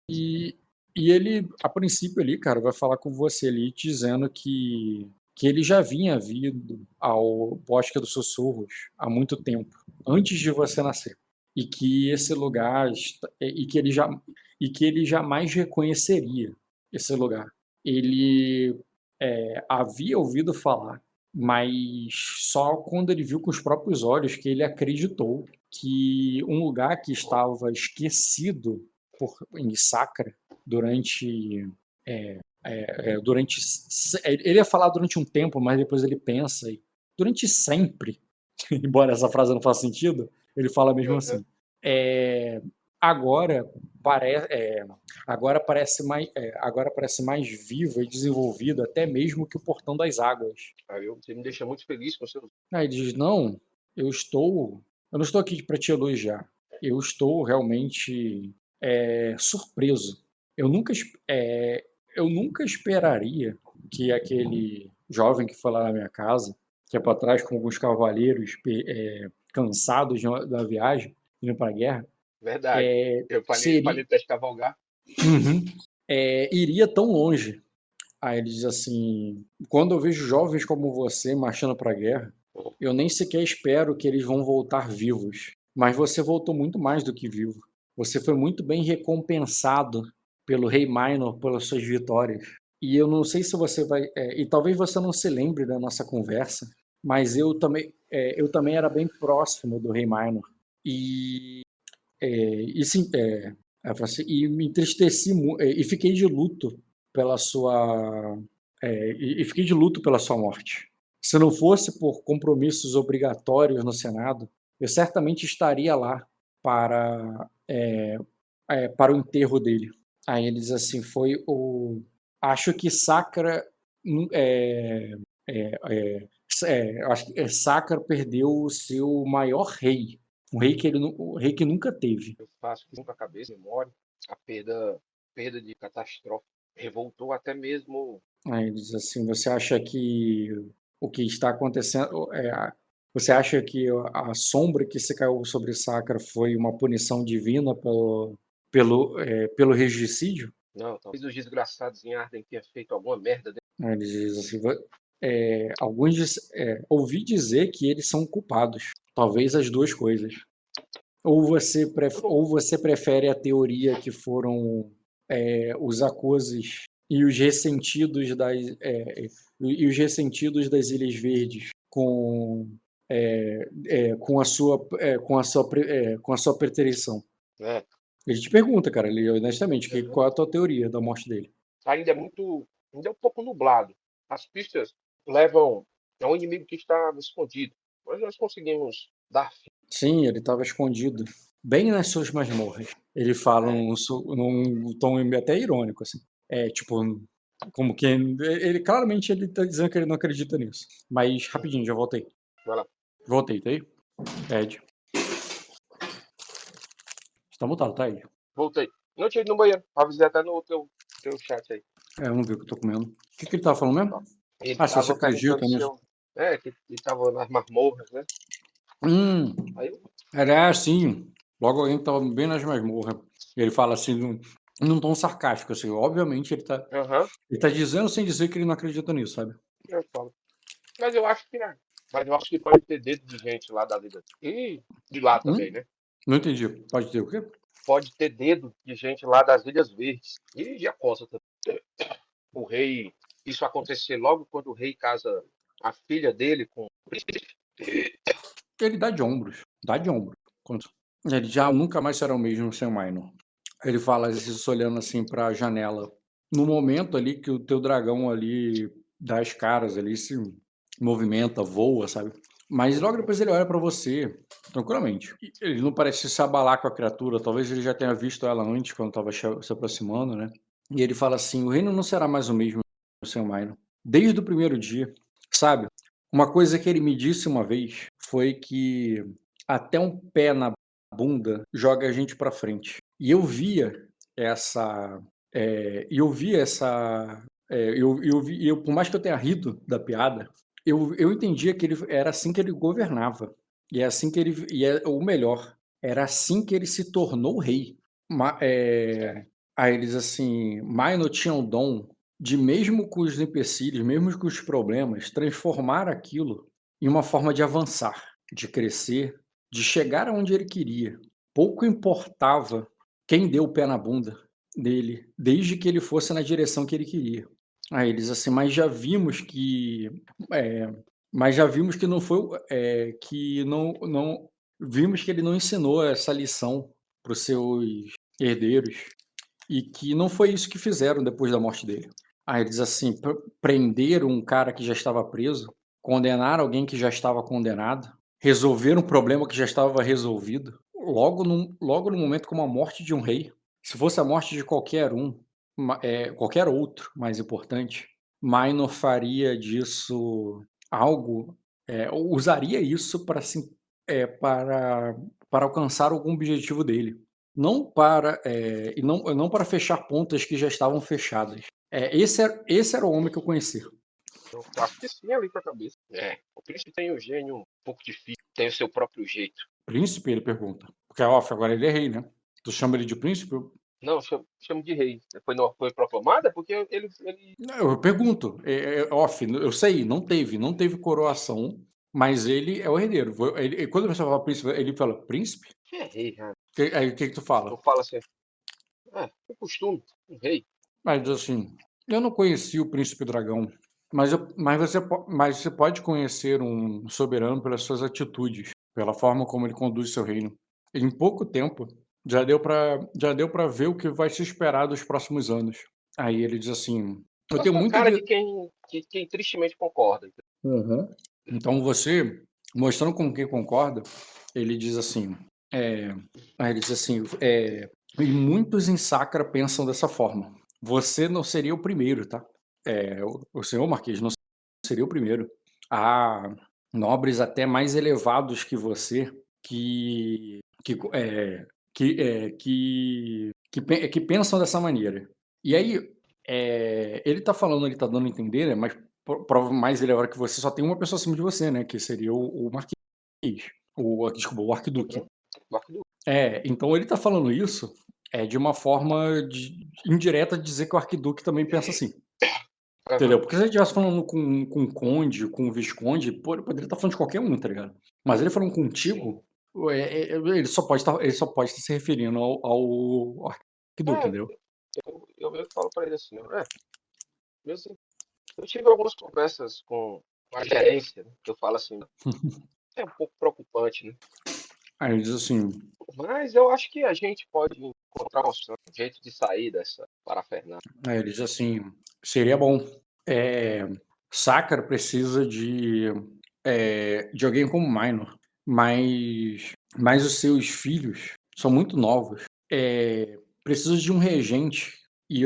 e, e ele, a princípio ali, cara, vai falar com você ali, dizendo que ele já vinha vindo ao Bosque dos Sussurros há muito tempo, antes de você nascer. E que esse lugar, e que ele jamais reconheceria esse lugar. Ele havia ouvido falar, mas só quando ele viu com os próprios olhos que ele acreditou que um lugar que estava esquecido em Sacra durante ele ia falar durante um tempo, mas depois ele pensa durante sempre, embora essa frase não faça sentido, ele fala mesmo Uhum. assim. agora, agora parece mais viva e desenvolvida até mesmo que o Portão das Águas. Você me deixa muito feliz com seus. Aí ele diz, não, eu não estou aqui para te elogiar. Eu estou realmente surpreso. Eu nunca, eu nunca esperaria que aquele jovem que foi lá na minha casa, que é para trás com alguns cavaleiros cansados da viagem, indo para a guerra, Verdade. Eu falei seria, para cavalgar. iria tão longe. Aí ele diz assim, quando eu vejo jovens como você marchando para a guerra, eu nem sequer espero que eles vão voltar vivos. Mas você voltou muito mais do que vivo. Você foi muito bem recompensado pelo Rei Minor pelas suas vitórias. E eu não sei se você vai... e talvez você não se lembre da nossa conversa, mas eu também era bem próximo do Rei Minor. E me entristeci e fiquei de luto pela sua e fiquei de luto pela sua morte. Se não fosse por compromissos obrigatórios no Senado, eu certamente estaria lá para para o enterro dele. Aí ele diz assim, acho que Sacra acho que Sacra perdeu o seu maior rei, um rei que nunca teve. Eu faço isso com a cabeça, memória, a perda de catástrofe. Revoltou até mesmo. Aí ele diz assim, você acha que o que está acontecendo você acha que a sombra que se caiu sobre Sacra foi uma punição divina pelo regicídio? Não, talvez os desgraçados em Arden tenham feito alguma merda. Aí ele diz assim, ouvi dizer que eles são culpados. Talvez as duas coisas. Ou você prefere a teoria que foram os Akoses e os ressentidos das Ilhas Verdes com a sua preterição. É. Ele te pergunta, cara, honestamente, qual é a tua teoria da morte dele? Ainda é um pouco nublado. As pistas levam a um inimigo que está escondido. Mas nós conseguimos dar fim. Sim, ele estava escondido, bem nas suas masmorras. Ele fala num tom até irônico, assim. Tipo, como que ele claramente ele tá dizendo que ele não acredita nisso. Mas rapidinho, já voltei. Vai lá. Voltei, tá aí? Ed. Tá mutado, tá aí? Voltei. Não tinha ido no banheiro. Avisei até no teu chat aí. Vamos ver o que eu tô comendo. O que ele tava falando mesmo? Ele Se você acredita nisso. que ele tava nas masmorras, né? Aí, Era assim. Logo alguém que tava bem nas masmorras. Ele fala assim, num tom sarcástico, assim. Obviamente ele tá dizendo sem dizer que ele não acredita nisso, sabe? eu falo. Mas eu acho que não. Mas eu acho que pode ter dedo de gente lá da vida. E de lá também, né? Não entendi. Pode ter o quê? Pode ter dedo de gente lá das Ilhas Verdes. E de Acosta também. O rei. Isso acontecer logo quando o rei casa a filha dele com o príncipe. Ele dá de ombros. Dá de ombros. Ele já nunca mais será o mesmo sem o Minor. Ele fala isso olhando assim pra janela. No momento ali que o teu dragão ali dá as caras ali, se movimenta, voa, sabe? Mas logo depois ele olha pra você, tranquilamente. Ele não parece se abalar com a criatura, talvez ele já tenha visto ela antes, quando estava se aproximando, né? E ele fala assim, o reino não será mais o mesmo sem o Minor. Desde o primeiro dia, sabe? Uma coisa que ele me disse uma vez foi que até um pé na bunda joga a gente pra frente. E eu via essa. Por mais que eu tenha rido da piada, eu entendia que ele era assim que ele governava. E é assim que ele. E é o melhor. Era assim que ele se tornou rei. Aí eles assim. Minor tinha o dom de, mesmo com os empecilhos, mesmo com os problemas, transformar aquilo em uma forma de avançar, de crescer, de chegar aonde ele queria. Pouco importava quem deu o pé na bunda dele, desde que ele fosse na direção que ele queria. Aí eles assim, mas já vimos que não foi, que não vimos que ele não ensinou essa lição para os seus herdeiros e que não foi isso que fizeram depois da morte dele. Aí eles assim, prenderam um cara que já estava preso, condenaram alguém que já estava condenado, resolveram um problema que já estava resolvido. logo no momento como a morte de um rei, se fosse a morte de qualquer qualquer outro mais importante, Minor faria disso algo, ou usaria isso para para alcançar algum objetivo dele. Não para fechar pontas que já estavam fechadas. Esse era o homem que eu conheci. Eu acho que sim, ali pra cabeça. O príncipe tem um gênio um pouco difícil, tem o seu próprio jeito. Príncipe, ele pergunta. Porque, off, agora ele é rei, né? Tu chama ele de príncipe? Não, chamo de rei. Foi proclamada porque ele. Não, eu pergunto. Off, eu sei, não teve coroação, mas ele é o herdeiro. Quando você fala príncipe, ele fala príncipe? É rei, né? Aí o que tu fala? Eu falo assim, é costume, um rei. Mas assim, eu não conheci o príncipe dragão, mas você pode conhecer um soberano pelas suas atitudes, pela forma como ele conduz seu reino. Em pouco tempo, já deu para ver o que vai se esperar dos próximos anos. Aí ele diz assim: eu Com a tenho sua muito cara de. de quem tristemente concorda. Uhum. Então você, mostrando com quem concorda, ele diz assim, aí ele diz assim, e muitos em Sacra pensam dessa forma. Você não seria o primeiro, tá? O senhor Marquês não seria o primeiro. Há nobres até mais elevados que você que pensam dessa maneira. E aí, ele tá falando, ele tá dando a entender, né? Mas prova mais elevada que você, só tem uma pessoa acima de você, né? Que seria o Marquês. Desculpa, o Arquiduque. Uhum. Marco do- Então ele tá falando isso de uma forma indireta de dizer que o Arquiduque também pensa assim. Entendeu? Aham. Porque se ele estivesse falando com o Conde, com o Visconde, pô, ele poderia estar falando de qualquer um, tá ligado? Mas ele falando Sim. contigo, ele só pode estar se referindo ao Arquiduque, É, entendeu? eu meio que falo pra ele assim, né? Mesmo assim, eu tive algumas conversas com a gerência, né? Eu falo assim, é um pouco preocupante, né? Aí ele diz assim, Mas eu acho que a gente pode encontrar um jeito de sair dessa parafernália. aí ele diz assim, seria bom. É, Sacra precisa de alguém como Minor, mas os seus filhos são muito novos. Precisa de um regente e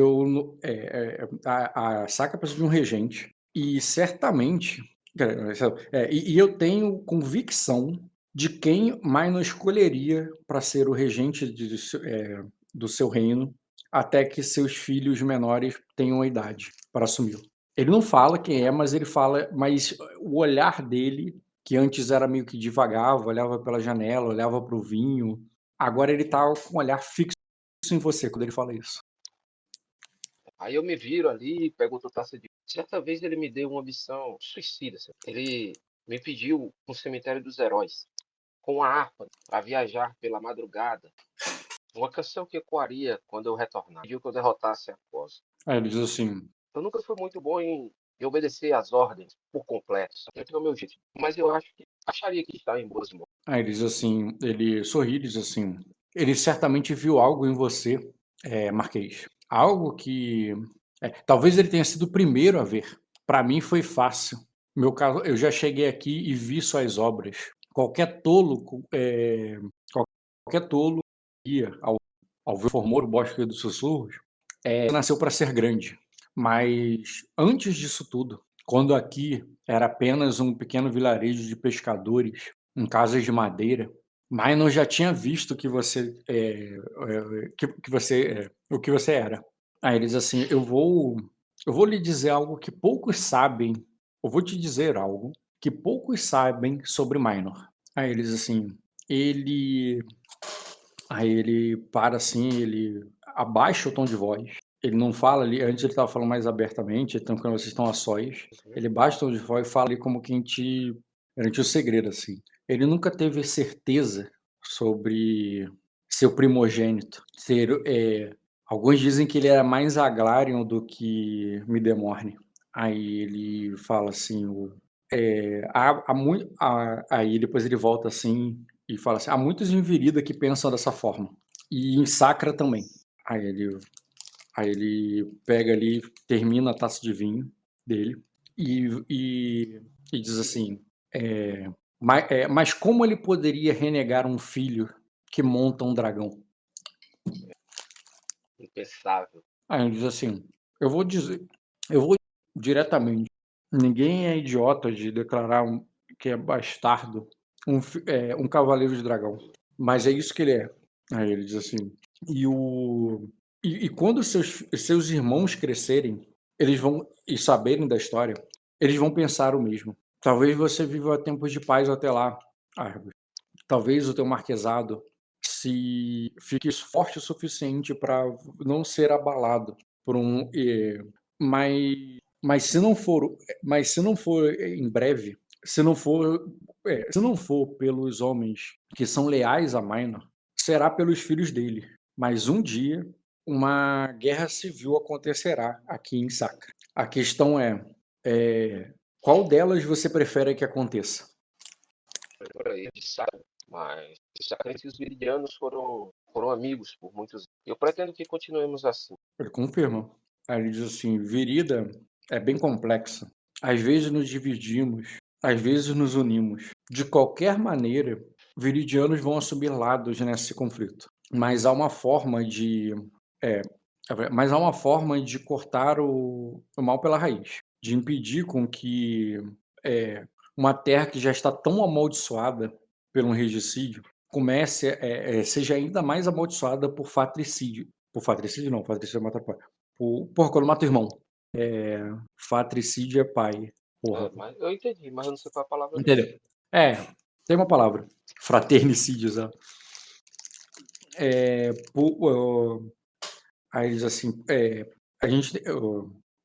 a Sacra precisa de um regente e certamente e eu tenho convicção de quem Minor escolheria para ser o regente do seu reino até que seus filhos menores tenham a idade para assumir. Ele não fala quem é, mas o olhar dele, que antes era meio que devagar, olhava pela janela, olhava para o vinho, agora ele tá com um olhar fixo em você quando ele fala isso. Aí eu me viro ali, pego outra taça de. Certa vez ele me deu uma missão suicida, sabe? Ele me pediu um cemitério dos heróis, com uma harpa, para viajar pela madrugada. Uma canção que ecoaria quando eu retornar. Pediu que eu derrotasse a Cosa. Aí ele diz assim, Eu nunca fui muito bom em obedecer às ordens por completo, sempre é o meu jeito. Mas eu acharia que está em boas mãos. ele sorri e diz assim, ele certamente viu algo em você, Marquês. Algo que talvez ele tenha sido o primeiro a ver. Para mim foi fácil. Meu caso, eu já cheguei aqui e vi suas obras. Qualquer tolo, qualquer tolo ia ao ver formou o Bosque dos Sussurros, nasceu para ser grande. Mas antes disso tudo, quando aqui era apenas um pequeno vilarejo de pescadores, em casas de madeira, Minor já tinha visto o que você era. Aí eles assim, eu vou lhe dizer algo que poucos sabem. Eu vou te dizer algo que poucos sabem sobre Minor. Aí eles assim, ele Aí ele para assim, ele abaixa o tom de voz. Ele não fala ali, antes ele estava falando mais abertamente, então quando vocês estão a sós, Uhum. ele baixa o tom de voz e fala ali como quem te garante o segredo, assim. Ele nunca teve certeza sobre seu primogênito. Alguns dizem que ele era mais Agrarion do que Midemorne. Aí ele fala assim, aí depois ele volta assim e fala assim: há muitos em Virida que pensam dessa forma. E em Sacra também. Aí ele, aí ele pega ali, termina a taça de vinho dele e, e diz assim: mas como ele poderia renegar um filho que monta um dragão? Impensável. Aí ele diz assim: eu vou diretamente. Ninguém é idiota de declarar que é bastardo um cavaleiro de dragão. Mas é isso que ele é. Aí ele diz assim: e quando seus irmãos crescerem, eles vão e saberem da história, eles vão pensar o mesmo. Talvez você viva tempos de paz até lá, Argos. Talvez o teu marquesado se fique forte o suficiente para não ser abalado por mas se não for em breve, se não for pelos homens que são leais a Minor, será pelos filhos dele. Mas um dia uma guerra civil acontecerá aqui em Sacra. A questão qual delas você prefere que aconteça? Por aí, de Sacra, mas de Sacra e os viridianos foram amigos por muitos anos. Eu pretendo que continuemos assim. Ele confirma. Aí ele diz assim: Virida é bem complexa. Às vezes nos dividimos, às vezes nos unimos. De qualquer maneira, viridianos vão assumir lados nesse conflito. Mas há uma forma de. É, mas há uma forma de cortar o mal pela raiz, de impedir com que uma terra que já está tão amaldiçoada pelo um regicídio seja ainda mais amaldiçoada por fratricídio. Por fratricídio não, fratricídio é matar pai. Porra, quando mata o irmão. Fratricídio é pai. Porra. Mas eu entendi, mas eu não sei qual é a palavra não. Entendeu? Tem uma palavra. Fraternicídio, sabe? Aí diz assim, a gente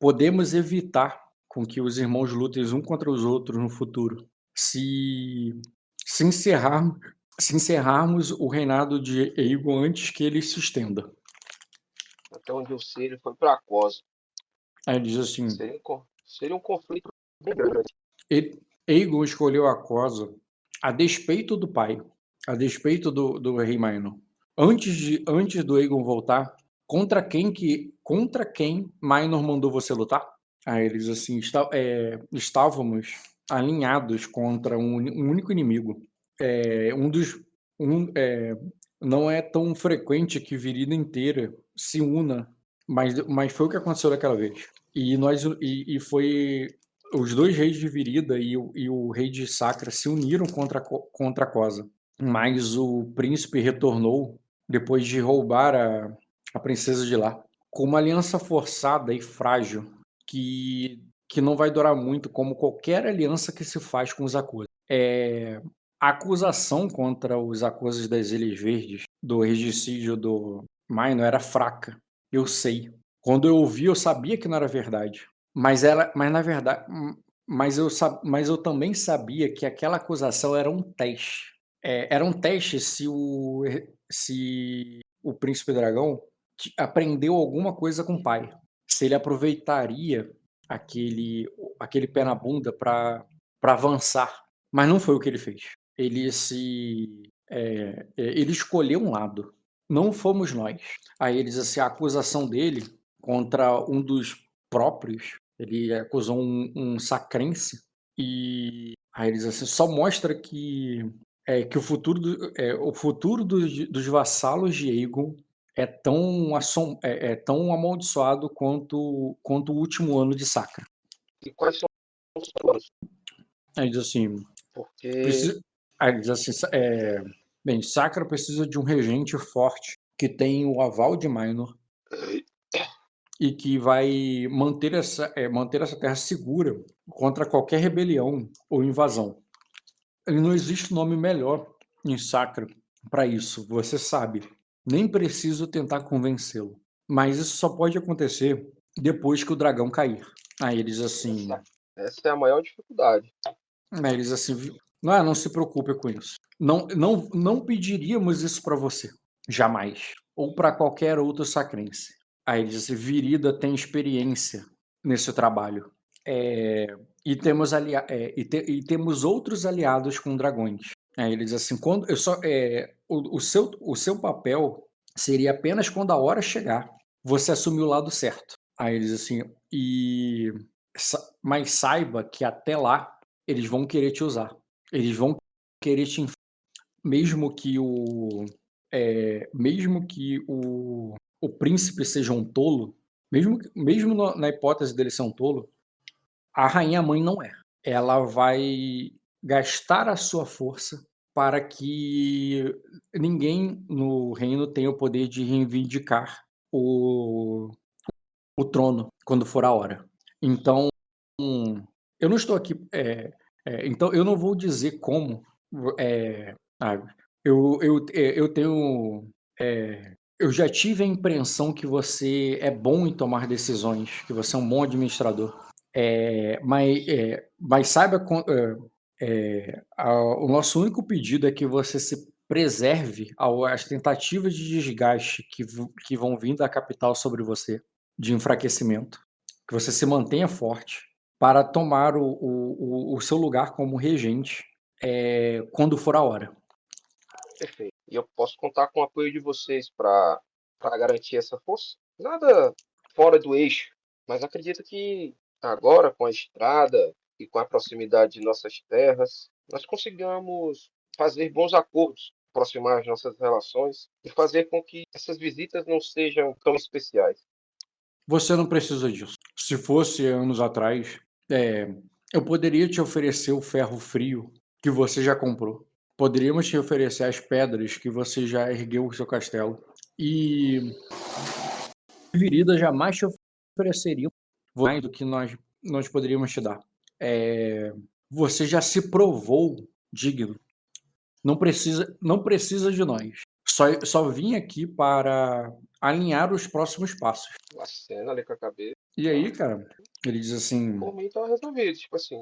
podemos evitar com que os irmãos lutem um contra os outros no futuro se se encerrarmos o reinado de Aegon antes que ele se estenda. Até onde eu sei, ele foi para Cosa. Aí ele diz assim, Seria um conflito bem grande. Aegon escolheu a Cosa a despeito do pai, a despeito do rei Maenor. Antes do Aegon voltar, contra quem Maenor mandou você lutar? Aí eles assim, estávamos alinhados contra um único inimigo. Não é tão frequente que Virida inteira se una, mas foi o que aconteceu daquela vez. E foi os dois reis de Virida e o rei de Sacra se uniram contra a Cosa. Mas o príncipe retornou depois de roubar a princesa de lá. Com uma aliança forçada e frágil que não vai durar muito, como qualquer aliança que se faz com os Acusa. A acusação contra os Acusas das Ilhas Verdes, do regicídio do Maino, era fraca. Eu sei. Quando eu ouvi, eu sabia que não era verdade. Mas na verdade, mas eu também sabia que aquela acusação era um teste. Era um teste se o Príncipe Dragão aprendeu alguma coisa com o pai. Se ele aproveitaria aquele pé na bunda para avançar. Mas não foi o que ele fez. Ele escolheu um lado. Não fomos nós. Aí ele diz assim, a acusação dele contra um dos próprios, ele acusou um sacrense, e aí ele diz assim, só mostra que o futuro dos vassalos de Aegon é tão amaldiçoado quanto o último ano de Sacra. E quais são os planos? Aí diz assim, Porque aí diz assim, bem, Sacra precisa de um regente forte que tem o aval de Minor e que vai manter essa terra segura contra qualquer rebelião ou invasão. E não existe nome melhor em Sacra para isso, você sabe. Nem preciso tentar convencê-lo. Mas isso só pode acontecer depois que o dragão cair. Aí eles assim. essa é a maior dificuldade. Aí eles assim. Não se preocupe com isso. Não pediríamos isso para você. Jamais. Ou para qualquer outro sacrense. Aí eles assim, Virida tem experiência nesse trabalho. E temos outros aliados com dragões. Aí ele diz assim, o seu papel seria apenas quando a hora chegar, você assumir o lado certo. Aí ele diz assim, mas saiba que até lá eles vão querer te usar. Eles vão querer te mesmo que mesmo que o príncipe seja um tolo, mesmo na hipótese dele ser um tolo, a rainha mãe não é. Ela vai gastar a sua força para que ninguém no reino tenha o poder de reivindicar o trono quando for a hora. Então, eu não estou aqui. Então, eu não vou dizer como. Sabe? Eu tenho. Eu já tive a impressão que você é bom em tomar decisões, que você é um bom administrador. Mas saiba, o nosso único pedido é que você se preserve às tentativas de desgaste que vão vir da capital sobre você, de enfraquecimento, que você se mantenha forte para tomar o seu lugar como regente quando for a hora. Perfeito. E eu posso contar com o apoio de vocês para garantir essa força? Nada fora do eixo, mas acredito que agora, com a estrada e com a proximidade de nossas terras, nós consigamos fazer bons acordos, aproximar as nossas relações e fazer com que essas visitas não sejam tão especiais. Você não precisa disso. Se fosse anos atrás, eu poderia te oferecer o ferro frio que você já comprou. Poderíamos te oferecer as pedras que você já ergueu o seu castelo. E Virida jamais te ofereceria mais do que nós poderíamos te dar. Você já se provou digno. Não precisa de nós. Só vim aqui para alinhar os próximos passos. A cena ali com a cabeça. E aí, cara, ele diz assim: Por mim, tá resolvido. Tipo assim,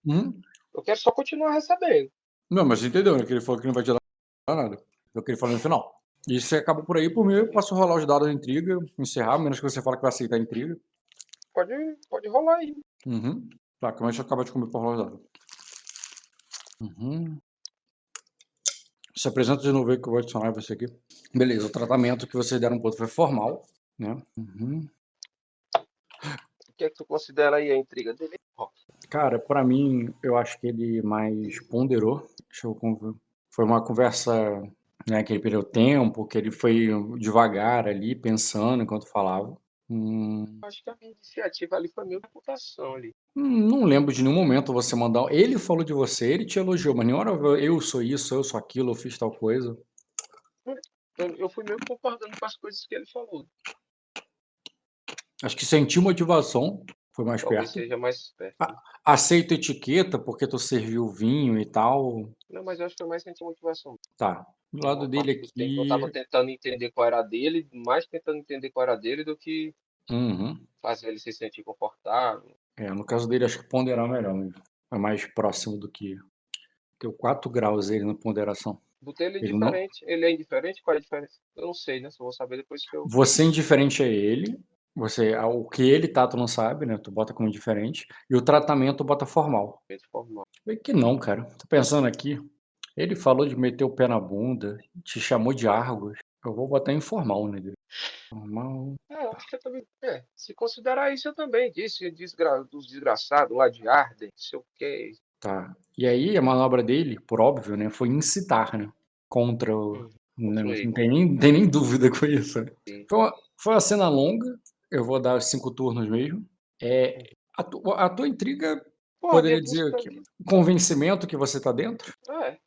"Hum? eu quero só continuar recebendo. Não, mas você entendeu, né? Que ele falou que não vai te dar nada. É o que ele falou no final. E você acaba por aí, por mim, eu posso rolar os dados da intriga, encerrar, menos que você fale que vai aceitar a intriga. Pode rolar aí. Uhum. Tá, como a gente acaba de comer para rolar os dados. Uhum. Se apresenta de novo aí que eu vou adicionar você aqui. Beleza, o tratamento que vocês deram um ponto foi formal, né? Uhum. O que é que tu considera aí a intriga dele? Cara, pra mim, eu acho que ele mais ponderou. Foi uma conversa, né, que ele perdeu tempo, que ele foi devagar ali, pensando enquanto falava. Acho que a minha iniciativa ali foi meio reputação ali. Não lembro de nenhum momento você mandar. Ele falou de você, ele te elogiou, mas nenhuma hora eu sou isso, eu sou aquilo, eu fiz tal coisa. Eu fui meio concordando com as coisas que ele falou. Acho que sentiu motivação, foi mais Talvez perto. seja mais perto. Né? Aceito etiqueta porque tu serviu vinho e tal. Não, mas eu acho que foi mais sentir motivação. Tá. Do lado Uma dele parte do tempo eu tava aqui. tentando entender qual era a dele, mais tentando entender qual era a dele do que Uhum. fazer ele se sentir confortável. No caso dele, acho que ponderar melhor mesmo. É mais próximo do que. Deu 4 graus ele na ponderação. Botei ele Ele não. indiferente. Ele é indiferente? Qual é a diferença? Eu não sei, né? Só vou saber depois que eu. Você indiferente a ele. O que ele tá, tu não sabe, né? Tu bota como indiferente. E o tratamento tu bota formal. Formal. Bem que não, cara. Tô pensando aqui. Ele falou de meter o pé na bunda, te chamou de Argos. Eu vou botar informal, né? Formal. Eu acho que eu também. Se considerar isso, eu também disse dos desgraçados lá de Arden, não sei o quê. Tá. E aí a manobra dele, por óbvio, né, foi incitar, né, contra o. Não, Contra o não Aegon. tem nem dúvida com isso. Né? Sim. Foi uma cena longa, eu vou dar 5 turnos mesmo. A tua intriga, Pô, havia poderia dito dizer que também. convencimento que você tá dentro? É.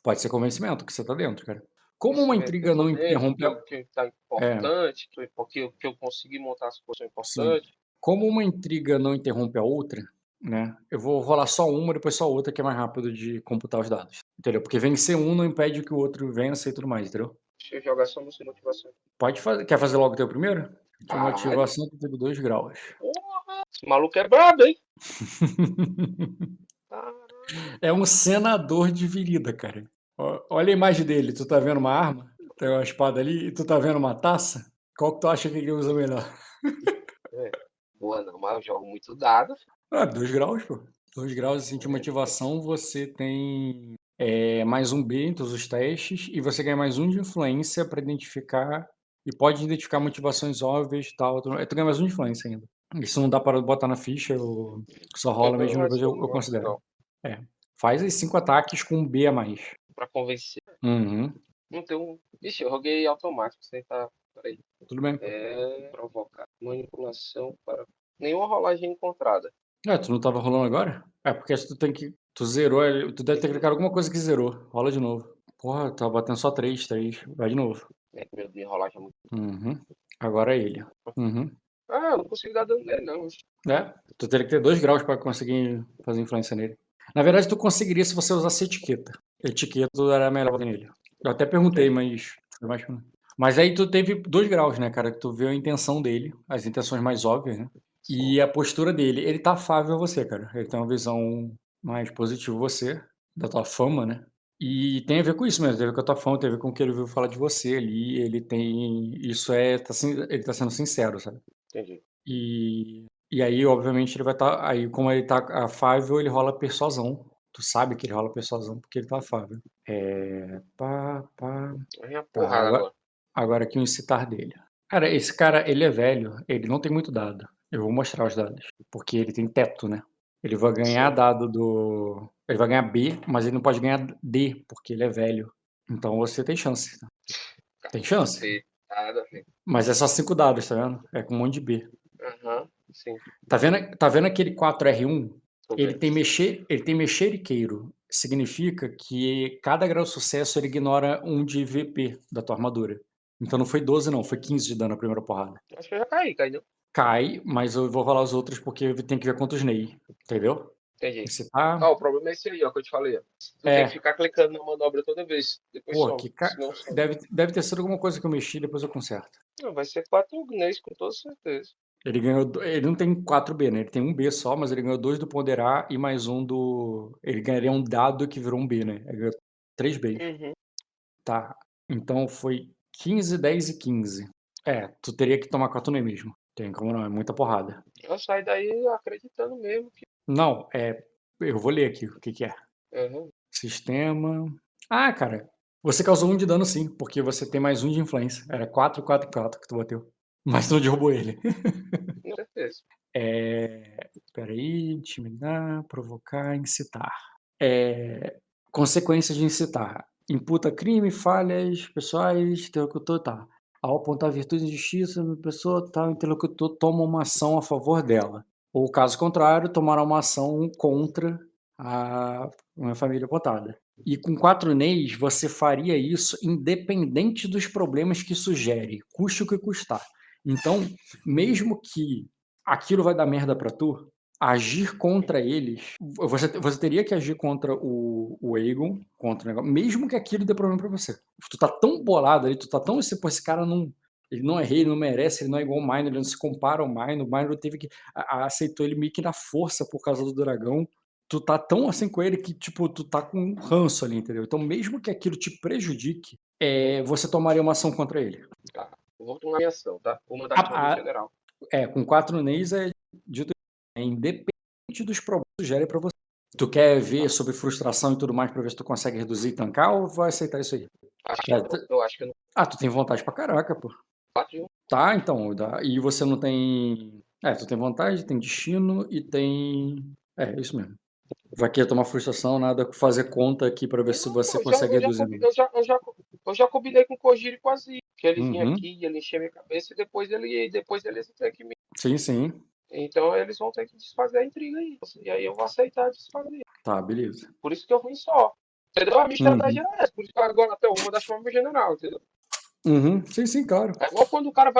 Pode ser convencimento que você tá dentro, cara. Como uma Conhecimento que eu intriga tô não dentro, interrompe que, a. que tá É, importante, que eu consegui montar as coisas sim. importantes. Como uma intriga não interrompe a outra, né? Eu vou rolar só uma, depois só outra, que é mais rápido de computar os dados. Entendeu? Porque vencer um não impede que o outro vença e tudo mais, entendeu? Deixa eu jogar só no sem motivação. Pode fazer. Quer fazer logo o teu primeiro? Tua Caralho. motivação teve 2 graus. Porra. Esse maluco é brabo, hein? Caralho. É um senador de virida, cara. Olha a imagem dele. Tu tá vendo uma arma? Tem uma espada ali e tu tá vendo uma taça? Qual que tu acha que ele usa melhor? Boa, não, mas eu jogo muito dado. 2 graus, pô. 2 graus assim, de motivação, você tem mais um B em todos os testes e você ganha mais um de influência para identificar e pode identificar motivações óbvias e tal. Tu ganha mais um de influência ainda. Isso não dá para botar na ficha, só rola mesmo, Então, depois eu adiciono lá. considero. Legal. É. Faz aí 5 ataques com um B a mais. Pra convencer. Uhum. Não tem um. Ixi, eu roguei automático, sem tá. Peraí. Tudo bem. Provocar. Manipulação para. Nenhuma rolagem encontrada. Tu não tava rolando agora? Porque tu tem que. Tu zerou, tu deve ter clicado alguma coisa que zerou. Rola de novo. Porra, tá batendo só 3. Vai de novo. Meu Deus, rolagem é muito. Uhum. Agora é ele. Uhum. Eu não consigo dar dano nele, não. Tu teria que ter 2 graus pra conseguir fazer influência nele. Na verdade, tu conseguiria se você usasse etiqueta. Etiqueta era melhor nele. Eu até perguntei, mas. Mas aí tu teve 2 graus, né, cara? Que tu viu a intenção dele, as intenções mais óbvias, né? E a postura dele. Ele tá afável a você, cara. Ele tem uma visão mais positiva a você, da tua fama, né? E tem a ver com isso mesmo, tem a ver com a tua fama, tem a ver com o que ele ouviu falar de você ali. Ele tem. Isso é. Ele tá sendo sincero, sabe? Entendi. E aí, obviamente, ele vai estar. Aí, como ele tá afável, ele rola persuasão. Tu sabe que ele rola persuasão porque ele tá afável. Aí é uma Tá, porrada agora. agora aqui o incitar dele. Cara, esse cara, ele é velho, ele não tem muito dado. Eu vou mostrar os dados. Porque ele tem teto, né? Ele vai ganhar Sim. dado do. Ele vai ganhar B, mas ele não pode ganhar D, porque ele é velho. Então você tem chance. Tem chance. Cacetada, velho. Mas é só 5 dados, tá vendo? É com um monte de B. Sim. Tá vendo aquele 4R1? Tô Ele vendo. tem mexeriqueiro. Significa que cada grau de sucesso ele ignora 1 de VP da tua armadura. Então não foi 12 não, foi 15 de dano na primeira porrada. Acho que eu já caí, não? Cai, mas eu vou rolar os outros porque tem que ver quantos Ney, entendeu? Entendi. Esse tá... O problema é esse aí, ó, que eu te falei. Ó. Tu tem que ficar clicando na manobra toda vez. Depois Pô, some. Senão some. deve ter sido alguma coisa que eu mexi, depois eu conserto. Não, vai ser 4 Gnês, com toda certeza. Ele não tem 4B, né? Ele tem um B só, mas ele ganhou 2 do ponderar e mais um do... Ele ganharia um dado que virou um B, né? Ele ganhou 3 Bs. Tá, então foi 15, 10 e 15. Tu teria que tomar 4 mesmo. Tem como não, é muita porrada. Eu saí daí acreditando mesmo que. Não, eu vou ler aqui o que é. Sistema... cara, você causou 1 de dano sim, porque você tem mais 1 de influência. Era 4, 4, 4 que tu bateu. Mas tu não derrubou ele. Com certeza. Peraí, intimidar, provocar, incitar. Consequências de incitar. Imputa crime, falhas pessoais, interlocutor, tá. Ao apontar virtude e justiça, a pessoa, tá, o interlocutor toma uma ação a favor dela. Ou, caso contrário, tomará uma ação contra a uma família apontada. E com 4 Neis, você faria isso independente dos problemas que sugere, custe o que custar. Então, mesmo que aquilo vai dar merda pra tu, agir contra eles, você teria que agir contra o Aegon, contra o negócio, mesmo que aquilo dê problema pra você. Tu tá tão bolado ali, tu tá tão assim, pô, esse cara não, ele não é rei, ele não merece, ele não é igual o Minor, ele não se compara ao Minor, o Minor teve que, aceitou ele meio que na força por causa do dragão. Tu tá tão assim com ele que, tipo, tu tá com um ranço ali, entendeu? Então, mesmo que aquilo te prejudique, você tomaria uma ação contra ele. Tá. Eu vou tomar minha ação, tá? Vou mandar chamar meu general. Com 4 Neis dito independente dos problemas que sugerem pra você. Tu quer ver sobre frustração e tudo mais pra ver se tu consegue reduzir e tancar ou vai aceitar isso aí? Eu acho que eu não. Tu tem vontade pra caraca, pô. 4 de 1. Tá, então. E você não tem... tu tem vontade, tem destino e tem... isso mesmo. Vai querer tomar frustração, nada fazer conta aqui pra ver se você consegue reduzir. Eu já combinei com o Kojiro e com a Zia, que ele vinha aqui, ele enchia minha cabeça e depois eles têm que me. Sim. Então eles vão ter que desfazer a intriga aí. E aí eu vou aceitar desfazer. Tá, beleza. Por isso que eu vim só. Entendeu? A minha estratégia é essa. Por isso que agora até eu vou mandar chamar meu general, entendeu? Sim, claro. É igual quando o cara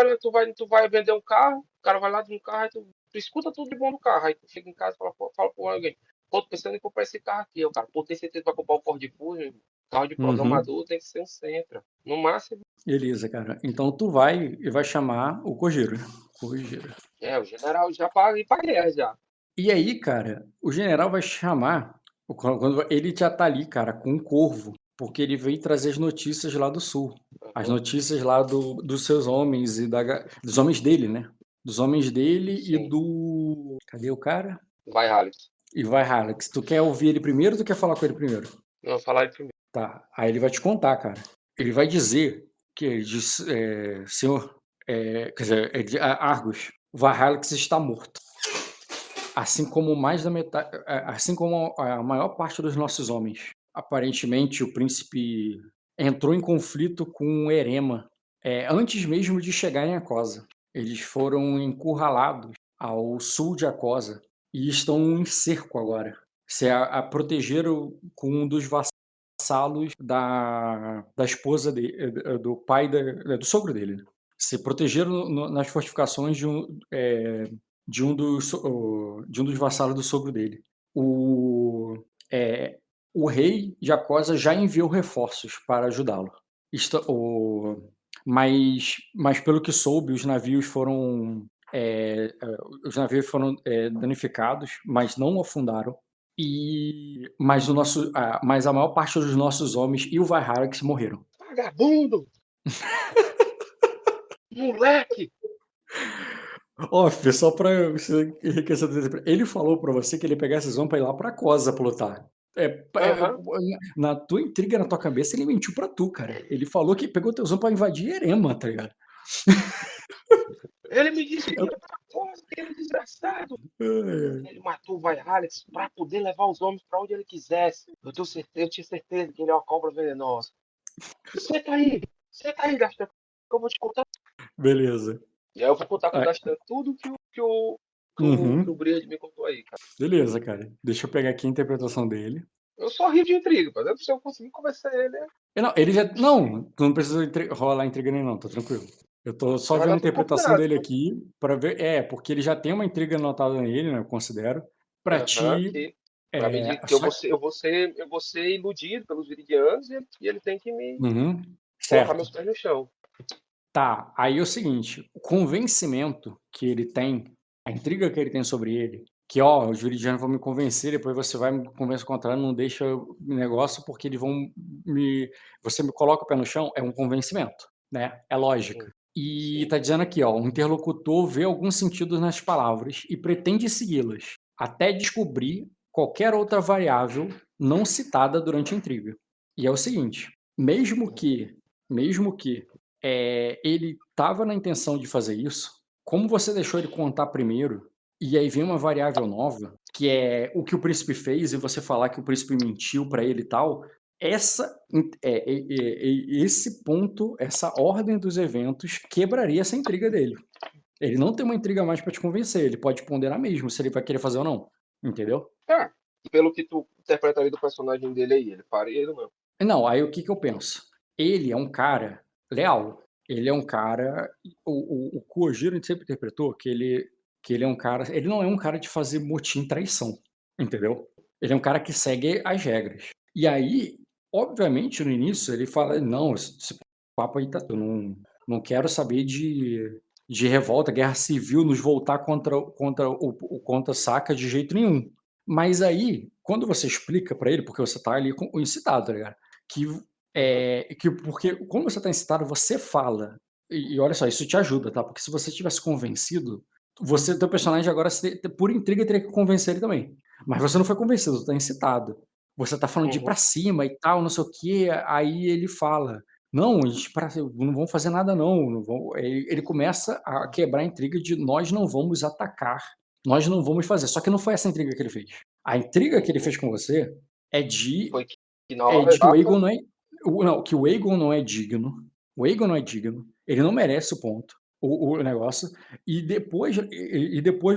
tu vai vender um carro, o cara vai lá de um carro, aí tu escuta tudo de bom do carro, aí tu chega em casa e fala pro alguém, pô, tô pensando em comprar esse carro aqui. O cara, pô, tem certeza que vai comprar o Ford Fusion? Carro de programador tem que ser um Sentra. No máximo. Beleza, cara. Então tu vai e vai chamar o Kojiro. O general já paga pra guerra já. E aí, cara, o general vai chamar, quando ele já tá ali, cara, com um corvo, porque ele veio trazer as notícias lá do sul. As notícias lá dos seus homens e dos homens dele, né? Dos homens dele e do... Cadê o cara? Vai, Alex. E vai, Alex. Tu quer ouvir ele primeiro ou tu quer falar com ele primeiro? Não, falar ele primeiro. Tá. Aí ele vai te contar, cara. Ele vai dizer que ele diz, senhor, quer dizer, Argos, Varhalix está morto. Assim como mais da metade, assim como a maior parte dos nossos homens. Aparentemente, o príncipe entrou em conflito com Erema, antes mesmo de chegarem a Cosa. Eles foram encurralados ao sul de Acosa e estão em cerco agora. Se protegeram com um dos vassalos da esposa dele, do pai do sogro dele. Né? Se protegeram nas fortificações de um dos vassalos do sogro dele. O rei de Acosa já enviou reforços para ajudá-lo. Mas pelo que soube, os navios foram danificados, mas não afundaram. Mas a maior parte dos nossos homens e o Vairax morreram. Vagabundo! Moleque! Só pra você enriquecer, ele falou pra você que ele ia pegar esses homens pra ir lá pra Cosa pra lutar. Na tua intriga, na tua cabeça, ele mentiu pra tu, cara. Ele falou que pegou teus homens pra invadir Erema, tá ligado? Ele me disse que era pra Cosa, aquele desgraçado. Ele matou o Vairax pra poder levar os homens pra onde ele quisesse. Eu tinha certeza que ele é uma cobra venenosa. Senta aí, Dastan, que eu vou te contar. Beleza. E aí eu vou contar pro Dastan tudo que o Briand me contou aí, cara. Beleza, cara. Deixa eu pegar aqui a interpretação dele. Eu só rio de intriga, mas se eu conseguir convencer ele... Não, ele já... Não, tu não precisa rolar intriga nem não, tá tranquilo. Eu tô só vendo a interpretação dele aqui pra ver... porque ele já tem uma intriga anotada nele, né, eu considero. Pra ti... Pra mim, que eu vou ser iludido pelos viridianos e ele tem que me colocar meus pés no chão. Tá, aí é o seguinte, o convencimento que ele tem, a intriga que ele tem sobre ele, que os viridianos vão me convencer, depois você vai me convencer ao contrário, não deixa o negócio porque eles vão você me coloca o pé no chão, é um convencimento, né? É lógica. E tá dizendo aqui, o interlocutor vê algum sentido nas palavras e pretende segui-las, até descobrir qualquer outra variável não citada durante a intriga. E é o seguinte, mesmo que ele estava na intenção de fazer isso, como você deixou ele contar primeiro, e aí vem uma variável nova, que é o que o príncipe fez, e você falar que o príncipe mentiu para ele e tal, esse ponto, essa ordem dos eventos quebraria essa intriga dele. Ele não tem uma intriga mais para te convencer, ele pode ponderar mesmo se ele vai querer fazer ou não, entendeu? Pelo que tu interpretaria do personagem dele aí, ele faria ele não. Não, aí o que eu penso? Ele é um cara leal. Ele é um cara. O Kojiro sempre interpretou que ele é um cara. Ele não é um cara de fazer motim traição. Entendeu? Ele é um cara que segue as regras. E aí, obviamente, no início, ele fala: não, esse papo aí tá. Eu não quero saber de revolta, guerra civil, nos voltar contra o contra-saca de jeito nenhum. Mas aí, quando você explica pra ele, porque você tá ali incitado, tá ligado? Porque quando você tá incitado, você fala. E olha só, isso te ajuda, tá? Porque se você tivesse convencido, teu personagem agora, por intriga, teria que convencer ele também. Mas você não foi convencido, tu tá incitado. Você tá falando de ir pra cima e tal, não sei o quê. Aí ele fala: não, não vamos fazer nada, não. Ele começa a quebrar a intriga de nós não vamos atacar. Nós não vamos fazer. Só que não foi essa intriga que ele fez. A intriga que ele fez com você é de que o Aegon não é. Não, que o Aegon não é digno. O Aegon não é digno. Ele não merece o ponto, o negócio. E depois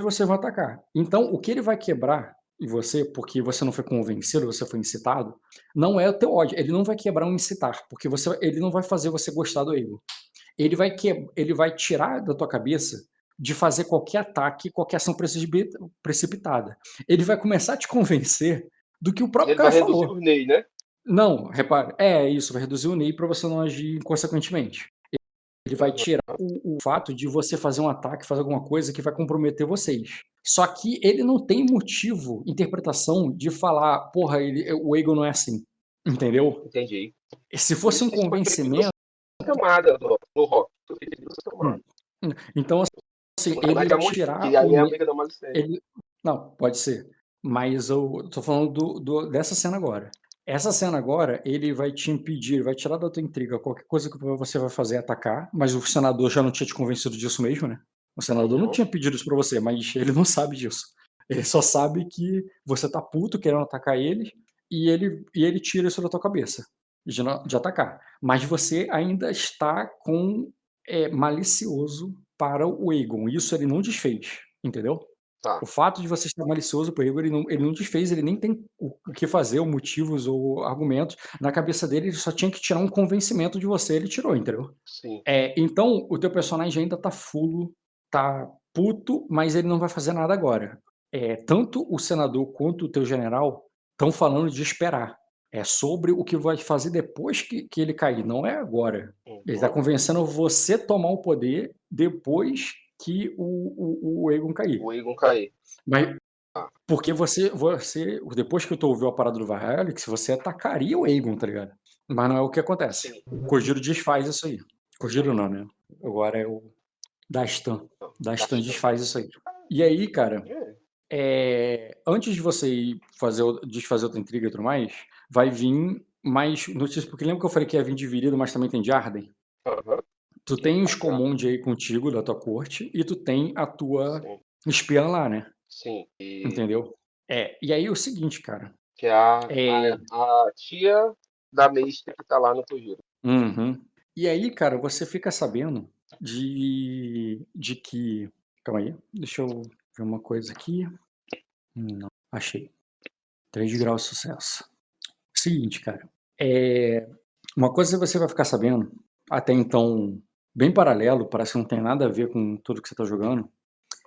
você vai atacar. Então, o que ele vai quebrar em você, porque você não foi convencido, você foi incitado, não é o teu ódio. Ele não vai quebrar um incitar, porque ele não vai fazer você gostar do Aegon. Ele vai tirar da tua cabeça de fazer qualquer ataque, qualquer ação precipitada. Ele vai começar a te convencer do que o próprio cara falou. Ele vai reduzir o Ney, né? Não, repare, isso, vai reduzir o Ney para você não agir inconsequentemente. Ele vai tirar o fato de você fazer um ataque, fazer alguma coisa que vai comprometer vocês. Só que ele não tem motivo, interpretação de falar, porra, o Aegon não é assim. Entendeu? Entendi. Se fosse um convencimento... camada do rock. Então, assim, ele vai tirar... E aí é a amiga da Malicene. Não, pode ser. Mas eu tô falando dessa cena agora. Essa cena agora, ele vai te impedir, vai tirar da tua intriga qualquer coisa que você vai fazer é atacar, mas o senador já não tinha te convencido disso mesmo, né? O senador não tinha pedido isso pra você, mas ele não sabe disso. Ele só sabe que você tá puto querendo atacar ele e ele tira isso da tua cabeça. de atacar. Mas você ainda está malicioso para o Aegon. Isso ele não desfez, entendeu? Tá. O fato de você estar malicioso para o Aegon, ele não desfez, ele nem tem o que fazer, ou motivos ou argumentos. Na cabeça dele, ele só tinha que tirar um convencimento de você, ele tirou, entendeu? Sim. Então, o teu personagem ainda tá fulo, tá puto, mas ele não vai fazer nada agora. Tanto o senador quanto o teu general estão falando de esperar. É sobre o que vai fazer depois que ele cair, não é agora. Ele tá Uhum. convencendo você tomar o poder depois que o Aegon cair. O Aegon cair. Mas Tá. porque você, depois que tu ouviu a parada do Valhalla, que se você atacaria o Aegon, tá ligado? Mas não é o que acontece. Sim. O Kojiro desfaz isso aí. Kojiro não, né? Agora é o Dastan. Dastan desfaz isso aí. E aí, cara, antes de você desfazer outra intriga e tudo mais, vai vir mais notícias, porque lembra que eu falei que ia vir de Virido, mas também tem de Arden? Uhum. Tu tem os Command aí contigo, da tua corte, e tu tem a tua Sim. espiã lá, né? Sim. Entendeu? E aí é o seguinte, cara. Que é a tia da mestra que tá lá no Kojiro. Uhum. E aí, cara, você fica sabendo de que. Calma aí, deixa eu ver uma coisa aqui. Não, achei. 3 graus de sucesso. Seguinte, cara. Uma coisa que você vai ficar sabendo, até então, bem paralelo, parece que não tem nada a ver com tudo que você tá jogando,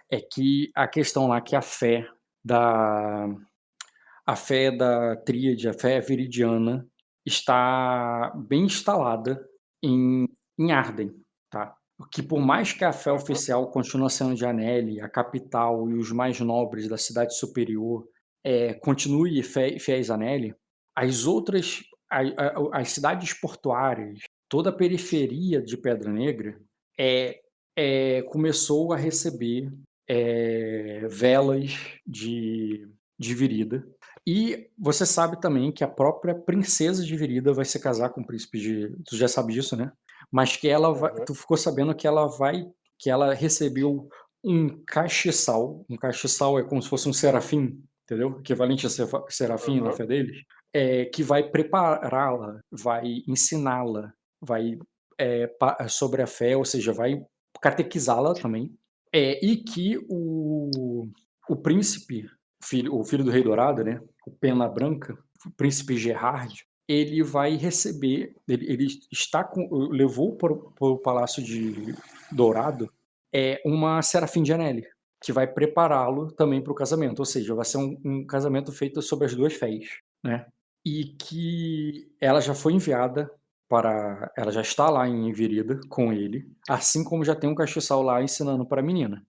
é que a questão lá que da a fé da tríade, a fé viridiana, está bem instalada em Arden, tá? Que por mais que a fé oficial continue sendo de Anele, a capital e os mais nobres da cidade superior continue fiéis a Anele, as outras, as cidades portuárias, toda a periferia de Pedra Negra começou a receber velas de virida. E você sabe também que a própria princesa de Virida vai se casar com o príncipe de. Tu já sabe disso, né? Mas que ela vai. Tu ficou sabendo que ela vai. Que ela recebeu um castiçal. Um castiçal é como se fosse um serafim, entendeu? Equivalente a serafim na fé deles. Que vai prepará-la, vai ensiná-la, vai sobre a fé, ou seja, vai catequizá-la também. E que o príncipe, o filho do Rei Dourado, né? O Pena Branca, o príncipe Gerard, ele vai receber, ele levou para o Palácio de Dourado uma Serafim de Anelli, que vai prepará-lo também para o casamento, ou seja, vai ser um casamento feito sob as duas fés, né? E que ela já foi enviada ela já está lá em Virida com ele, assim como já tem um castiçal lá ensinando para a menina.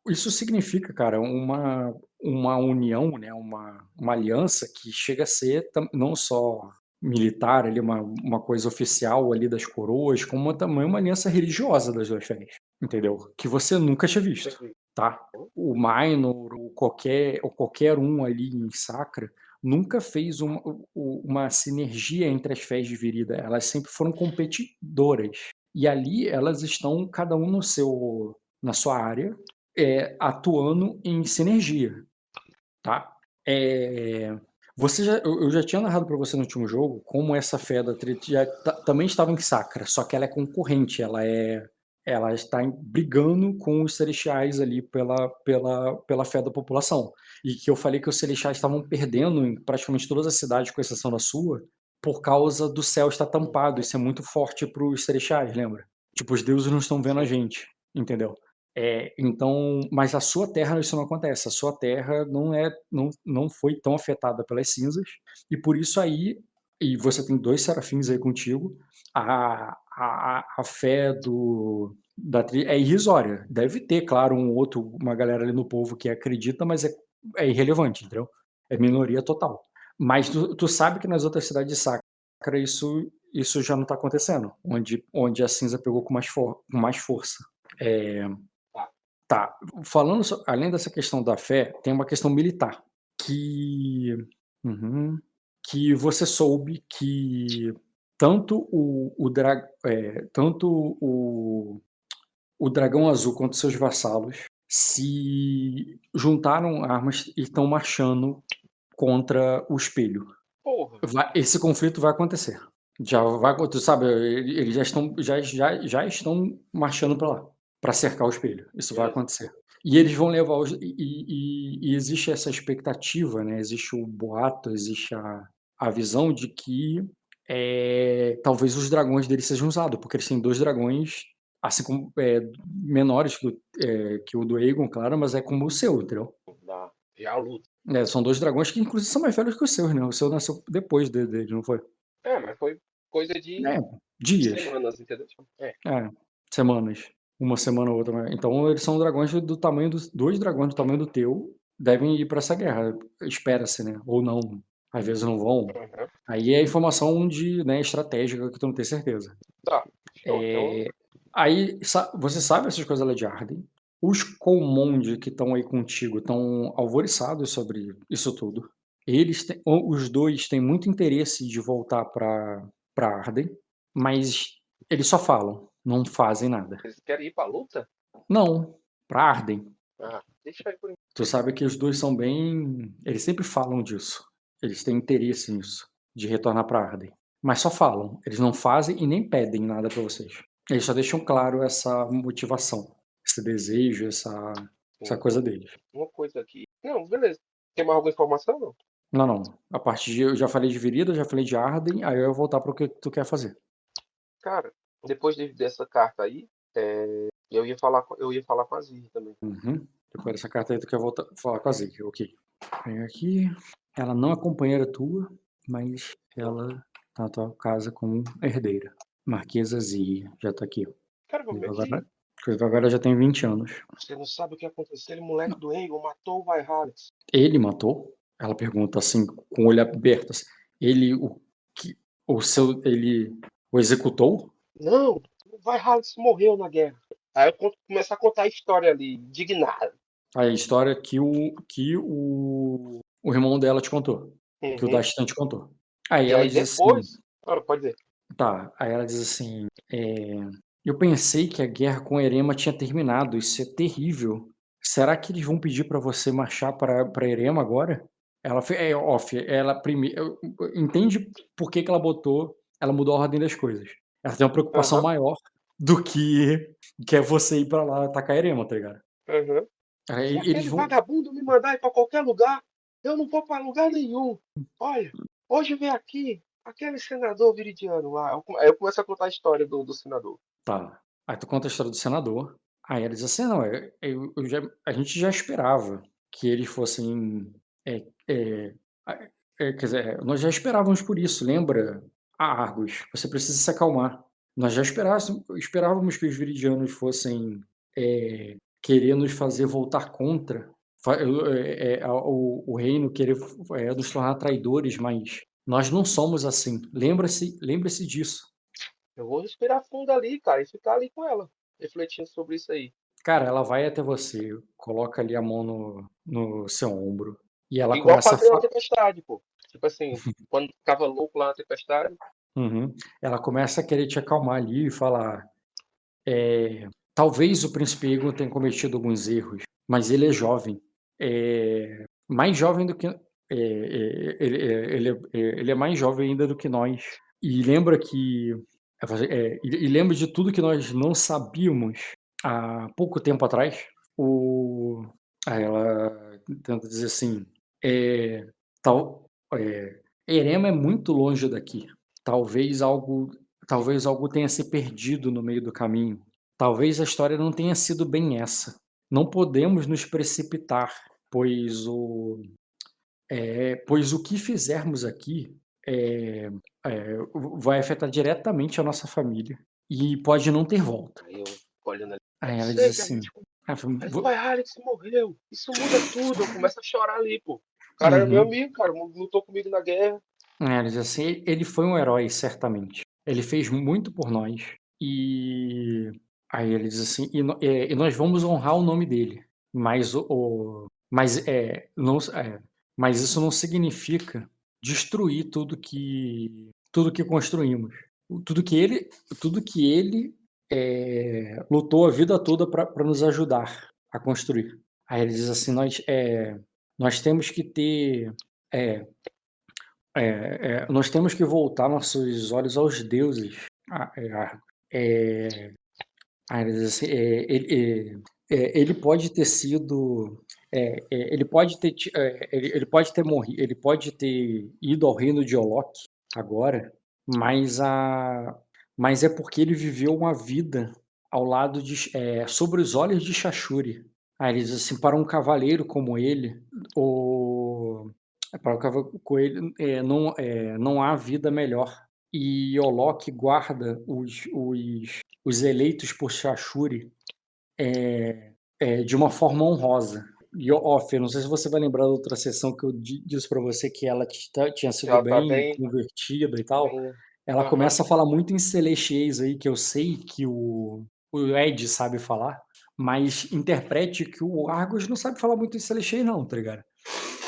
Isso significa, cara, uma união, né, uma aliança que chega a ser não só militar, ali, uma coisa oficial ali das coroas, como também uma aliança religiosa das duas fés, entendeu? Que você nunca tinha visto, tá? O Minor, ou qualquer um ali em Sacra, nunca fez uma sinergia entre as fés de Virida. Elas sempre foram competidoras. E ali elas estão, cada um na sua área, atuando em sinergia, tá? Eu já tinha narrado para você no último jogo como essa fé da Trinity também estava em Sacra, só que ela é concorrente, ela está brigando com os celestiais ali pela fé da população. E que eu falei que os celestiais estavam perdendo em praticamente todas as cidades, com exceção da sua, por causa do céu estar tampado. Isso é muito forte para os celestiais, lembra? Tipo, os deuses não estão vendo a gente, entendeu? Então, mas a sua terra isso não acontece. A sua terra não foi tão afetada pelas cinzas e por isso aí, e você tem 2 serafins aí contigo, a fé é irrisória. Deve ter, claro, uma galera ali no povo que acredita, mas é irrelevante, entendeu? É minoria total. Mas tu sabe que nas outras cidades de Sacra isso já não está acontecendo, onde a cinza pegou com mais força. Tá. Falando além dessa questão da fé, tem uma questão militar que que você soube que tanto o Dragão Azul quanto seus vassalos se juntaram armas e estão marchando contra o Espelho. Porra. Esse conflito vai acontecer. Já vai, tu sabe, eles já estão marchando para lá, para cercar o espelho. Isso vai Beleza. acontecer. E eles vão levar os. E existe essa expectativa, né? Existe o boato, existe a visão de que talvez os dragões deles sejam usados, porque eles têm 2 dragões, assim como menores que o do Aegon, claro, mas é como o seu, entendeu? Dá. Já luta. São 2 dragões que, inclusive, são mais velhos que os seus, né? O seu nasceu depois dele, não foi? Mas foi coisa de É, dias. semanas, entendeu? É, semanas. Uma semana ou outra. Então, eles são dragões do tamanho dos 2 dragões do tamanho do teu, devem ir para essa guerra. Espera-se, né? Ou não. Às vezes não vão. Uhum. Aí é informação né, estratégica que tu não tem certeza. Tá. Show. Então, Aí, você sabe essas coisas lá de Arden. Os Comonde que estão aí contigo estão alvoriçados sobre isso tudo. Os 2 têm muito interesse de voltar para Arden, mas eles só falam, não fazem nada. eles querem ir pra luta? Não, para Arden. Deixa aí por enquanto. Tu sabe que os 2 são bem. Eles sempre falam disso. Eles têm interesse nisso, de retornar para Arden. Mas só falam, eles não fazem e nem pedem nada para vocês. Eles só deixam claro essa motivação, esse desejo, essa coisa deles. Uma coisa aqui. Não, beleza. Tem mais alguma informação, não? Não. A partir de. Eu já falei de Virida, já falei de Arden, aí eu ia voltar para o que tu quer fazer. Cara, depois dessa carta aí, eu ia falar com a Zir também. Uhum. Depois dessa carta aí, tu quer voltar falar com a Zeke, ok. Vem aqui. Ela não é companheira tua, mas ela tá na tua casa como herdeira. Marquesa Zia, já tá aqui. Cara, Inclusive agora já tem 20 anos. você não sabe o que aconteceu. Ele, moleque do Aegon, matou o Vyhallix. Ele matou? Ela pergunta assim, com o olho aberto. Assim, ele ele o executou? Não, o Vyhallix morreu na guerra. Aí eu começo a contar a história ali, indignado. A história que o irmão dela te contou. Que o Uhum. Dastan te contou. Aí E ela aí diz assim. depois. Pode dizer. Tá, aí ela diz assim, eu pensei que a guerra com Erema tinha terminado, isso é terrível. Será que eles vão pedir pra você marchar para Erema agora? Ela ela primeiro entende por que que ela mudou a ordem das coisas. Ela tem uma preocupação Aham, maior do que é você ir pra lá atacar Erema, tá ligado? aham. Aí Se eles aquele vão. vagabundo me mandar ir pra qualquer lugar, eu não vou pra lugar nenhum. Olha, hoje vem aqui aquele senador viridiano lá. Aí eu começo a contar a história do senador. Tá. Aí tu conta a história do senador. Aí ela diz assim: "Não, a gente já esperava que eles fossem, eh eh, a quer dizer, nós já esperávamos por isso, lembra, a Argos, você precisa se acalmar. Nós já esperávamos que os viridianos fossem, querer nos fazer voltar contra, o reino querer nos tornar traidores, mas nós não somos assim. Lembre-se disso". Eu vou respirar fundo ali, cara, e ficar ali com ela, refletindo sobre isso aí. Cara, ela vai até você, coloca ali a mão no seu ombro e ela Igual começa a fazer uma fa tempestade, pô. Tipo assim, quando ficava louco lá na tempestade. Uhum. Ela começa a querer te acalmar ali e falar, talvez o príncipe Egon tenha cometido alguns erros, mas ele é jovem, mais jovem do que ele é mais jovem ainda do que nós. E lembra que e lembra de tudo que nós não sabíamos há pouco tempo atrás. O Aí ela tenta dizer assim, eh, tal Erema é muito longe daqui. Talvez algo talvez algo tenha se perdido no meio do caminho. Talvez a história não tenha sido bem essa. Não podemos nos precipitar, pois pois o que fizermos aqui, vai afetar diretamente a nossa família e pode não ter volta. Aí eu olhando ali. Eu Aí ela diz sei que a assim, gente. Mas o vo Alex morreu. Isso muda tudo. Eu começo a chorar ali, pô. O cara era meu uhum. amigo, cara. Lutou comigo na guerra. Ela diz assim: "Ele foi um herói, certamente. Ele fez muito por nós". E aí ele diz assim: "E nós vamos honrar o nome dele, mas mas isso não significa destruir tudo que construímos. Tudo que ele, lutou a vida toda para nos ajudar a construir". Aí ele diz assim: nós temos que ter, eh Nós temos que voltar nossos olhos aos deuses. Argo. Ele diz assim, ele pode ter sido, ele pode ter, ele pode ter morrido, ele pode ter ido ao reino de Olok agora, mas é porque ele viveu uma vida ao lado sobre os olhos de Shashuri. Aí ele diz assim, para um cavaleiro como ele, para um cavaleiro como ele, não há vida melhor. E Olok guarda os eleitos por Shashuri de uma forma honrosa. E, Fê, não sei se você vai lembrar da outra sessão que eu disse para você que ela tinha sido Ela tá bem bem, convertida e tal. bem. Ela Aham. começa a falar muito em Celestiais aí, que eu sei que o Ed sabe falar, mas interprete que o Argos não sabe falar muito em Celestiais não, tá ligado?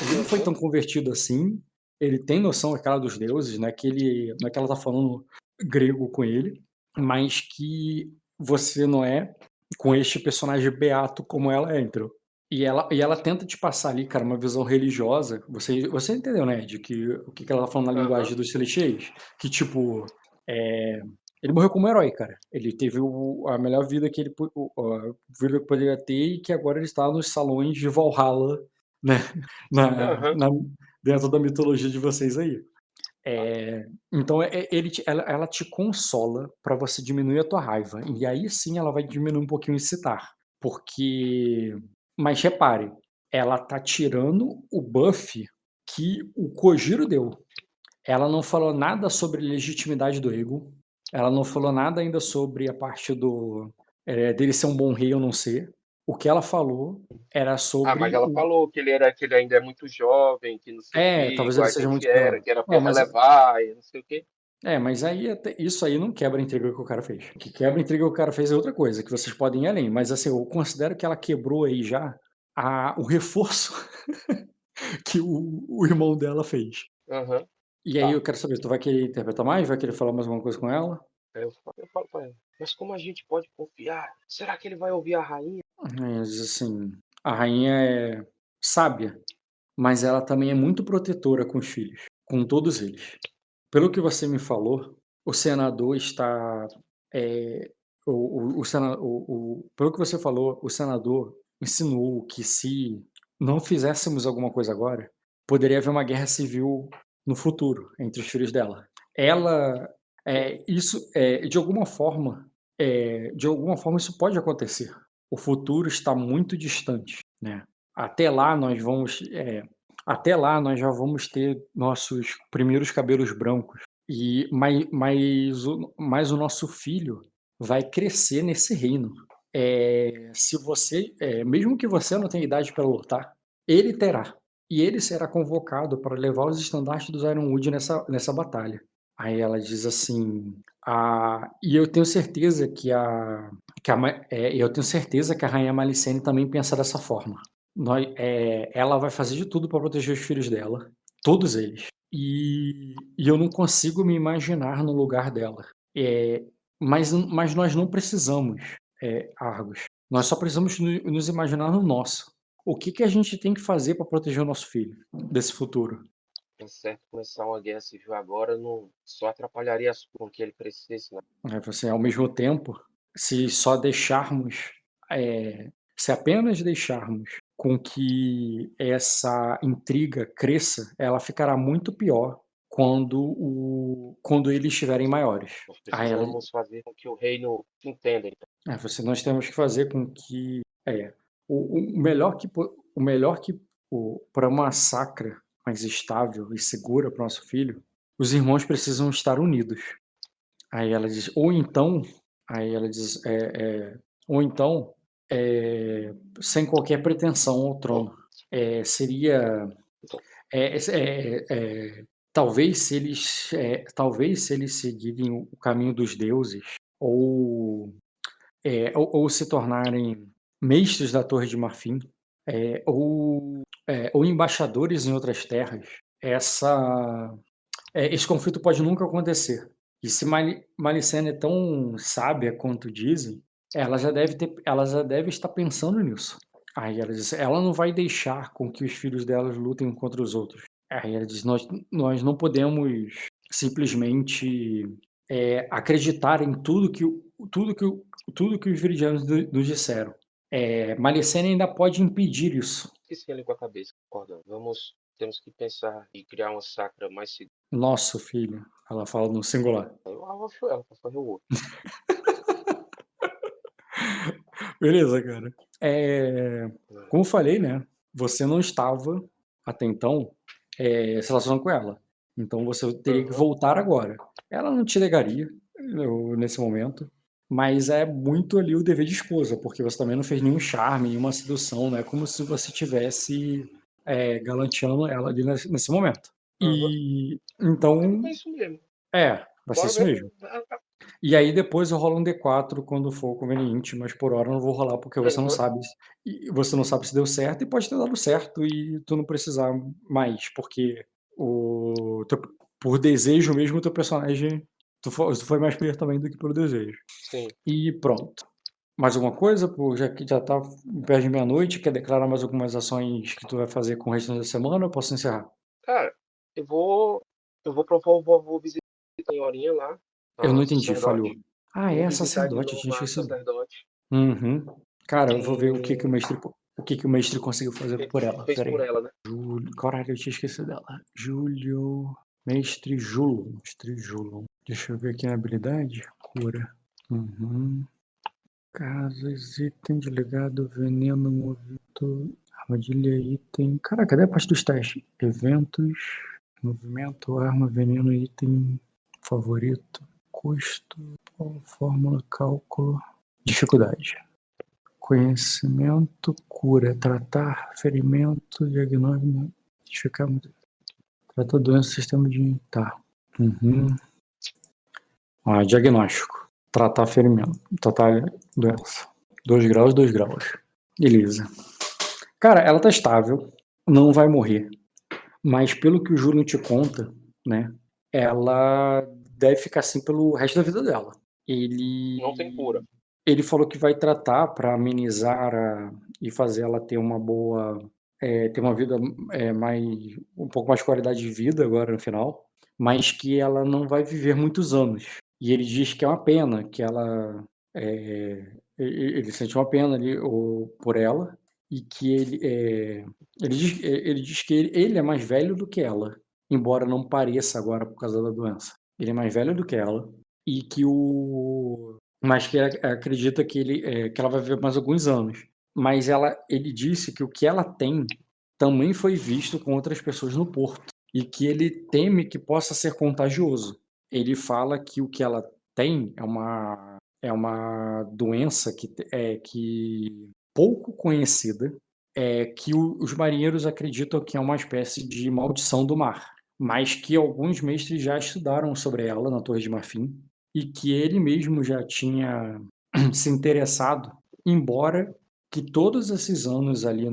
Ele não foi tão convertido assim, ele tem noção aquela dos deuses, né, não é que ela tá falando grego com ele, mas que você não é com este personagem beato como ela é, entendeu? E ela tenta te passar ali, cara, uma visão religiosa. Você entendeu, né, de que o que ela tá falando na Aham. linguagem dos celestiais? Que, tipo, ele morreu como herói, cara. Ele teve a melhor vida que a vida que poderia ter e que agora ele está nos salões de Valhalla, né, na, Aham. na- dentro da mitologia de vocês aí. Então ela te consola para você diminuir a tua raiva. E aí sim ela vai diminuir um pouquinho o excitar. Porque. Mas repare, ela tá tirando o buff que o Kojiro deu. Ela não falou nada sobre legitimidade do ego. Ela não falou nada ainda sobre a parte dele ser um bom rei ou não ser. O que ela falou era Ah, mas sobre ela falou que ele ainda é muito jovem, que não sei o quê, talvez igual ele a seja gente muito era, jovem. que era pra Mas relevar e não sei o quê. Mas aí isso aí não quebra a intriga que o cara fez. O que quebra a intriga que o cara fez é outra coisa, que vocês podem ir além. Mas assim, eu considero que ela quebrou aí já o reforço que o irmão dela fez. Aham. E aí Tá. eu quero saber, tu vai querer interpretar mais? Vai querer falar mais alguma coisa com ela? Aí eu falo pra ela, mas como a gente pode confiar? Será que ele vai ouvir a rainha? Mas assim, a rainha é sábia, mas ela também é muito protetora com os filhos, com todos eles. Pelo que você me falou, o senador está. É, pelo que você falou, o senador insinuou que se não fizéssemos alguma coisa agora, poderia haver uma guerra civil no futuro entre os filhos dela. Ela, de alguma forma isso pode acontecer. O futuro está muito distante, né? Até lá nós vamos, até lá nós já vamos ter nossos primeiros cabelos brancos. Mas o nosso filho vai crescer nesse reino. Se você, mesmo que você não tenha idade para lutar, ele terá. E ele será convocado para levar os estandartes dos Ironwood nessa batalha. Aí ela diz assim: e eu tenho certeza eu tenho certeza que a Rainha Malicene também pensa dessa forma. Ela vai fazer de tudo para proteger os filhos dela, todos eles. E eu não consigo me imaginar no lugar dela. Mas nós não precisamos, Argos. Nós só precisamos nos imaginar no nosso. O que a gente tem que fazer para proteger o nosso filho desse futuro? É certo, começar uma guerra civil agora não só atrapalharia com que ele crescesse, né? Assim, ao mesmo tempo, se só deixarmos, se apenas deixarmos com que essa intriga cresça, ela ficará muito pior quando eles estiverem maiores. Nós Aí ela, precisamos fazer com que o reino entenda, então. nós temos que fazer com que o melhor que para uma sacra mais estável e segura para o nosso filho, os irmãos precisam estar unidos. Aí ela diz, aí ela diz, ou então, sem qualquer pretensão ao trono. Seria, é, é, é, talvez se eles seguirem o caminho dos deuses, ou, ou se tornarem mestres da Torre de Marfim, ou embaixadores em outras terras, esse conflito pode nunca acontecer. E se Malicene é tão sábia quanto dizem, ela já deve estar pensando nisso. Aí ela diz, ela não vai deixar com que os filhos delas lutem contra os outros. Aí ela diz: nós não podemos simplesmente acreditar em tudo que os viridianos nos disseram. Malicene ainda pode impedir isso. Esqueci ali com a cabeça, concordando. Temos que pensar e criar uma sacra mais segura. Nosso filho, ela fala no singular. Eu acho ela pra fazer o outro. Beleza, cara. Como eu falei, né? Você não estava, até então, se relacionando com ela. Então você teria que voltar agora. Ela não te negaria nesse momento, mas é muito ali o dever de esposa, porque você também não fez nenhum charme, nenhuma sedução, né? Como se você tivesse galanteando ela ali nesse momento. E então, É isso mesmo. vai ser Bora isso ver. mesmo. E aí depois eu rolo um D4 quando for conveniente, mas por hora eu não vou rolar porque você não sabe se deu certo e pode ter dado certo e tu não precisar mais, porque por desejo mesmo o teu personagem tu foi mais player também do que pelo desejo. Sim. E pronto. Mais alguma coisa? Já que já tá perto de meia-noite, quer declarar mais algumas ações que tu vai fazer com o resto da semana ou posso encerrar? Cara, eu vou visitar a senhorinha lá, Eu não a entendi, falhou. sacerdote. É Visitar de sacerdote, eu novo tinha a esquecido. sacerdote. Uhum. Cara, eu vou ver o que o mestre conseguiu fazer por ela. Fez Pera por aí. ela, né? Caralho, eu tinha esquecido dela. Júlio. Mestre Julo. Deixa eu ver aqui na habilidade. Cura. Uhum. Casas, item de legado, veneno, movimento, armadilha, item. Caraca, cadê a parte dos testes? Eventos, movimento, arma, veneno, item, favorito, custo, fórmula, cálculo, dificuldade. Conhecimento, cura, tratar, ferimento, diagnóstico, identificar, tratar doença, sistema de... Tá. Uhum. Diagnóstico. Tratar ferimento. Tratar doença. 2 graus, 2 graus. Beleza. Cara, ela tá estável. Não vai morrer. Mas pelo que o Júlio te conta, né? Ela deve ficar assim pelo resto da vida dela. Não tem cura. Ele falou que vai tratar para amenizar e fazer ela ter uma boa... ter uma vida um pouco mais qualidade de vida agora no final. Mas que ela não vai viver muitos anos. E ele diz que é uma pena, que ela... ele sente uma pena ali por ela e que ele diz que ele é mais velho do que ela, embora não pareça agora por causa da doença. Ele é mais velho do que ela e que mas que acredita que ela vai viver mais alguns anos. Mas ele disse que o que ela tem também foi visto com outras pessoas no porto e que ele teme que possa ser contagioso. Ele fala que o que ela tem é uma doença que pouco conhecida, que os marinheiros acreditam que é uma espécie de maldição do mar, mas que alguns mestres já estudaram sobre ela na Torre de Marfim e que ele mesmo já tinha se interessado, embora que todos esses anos ali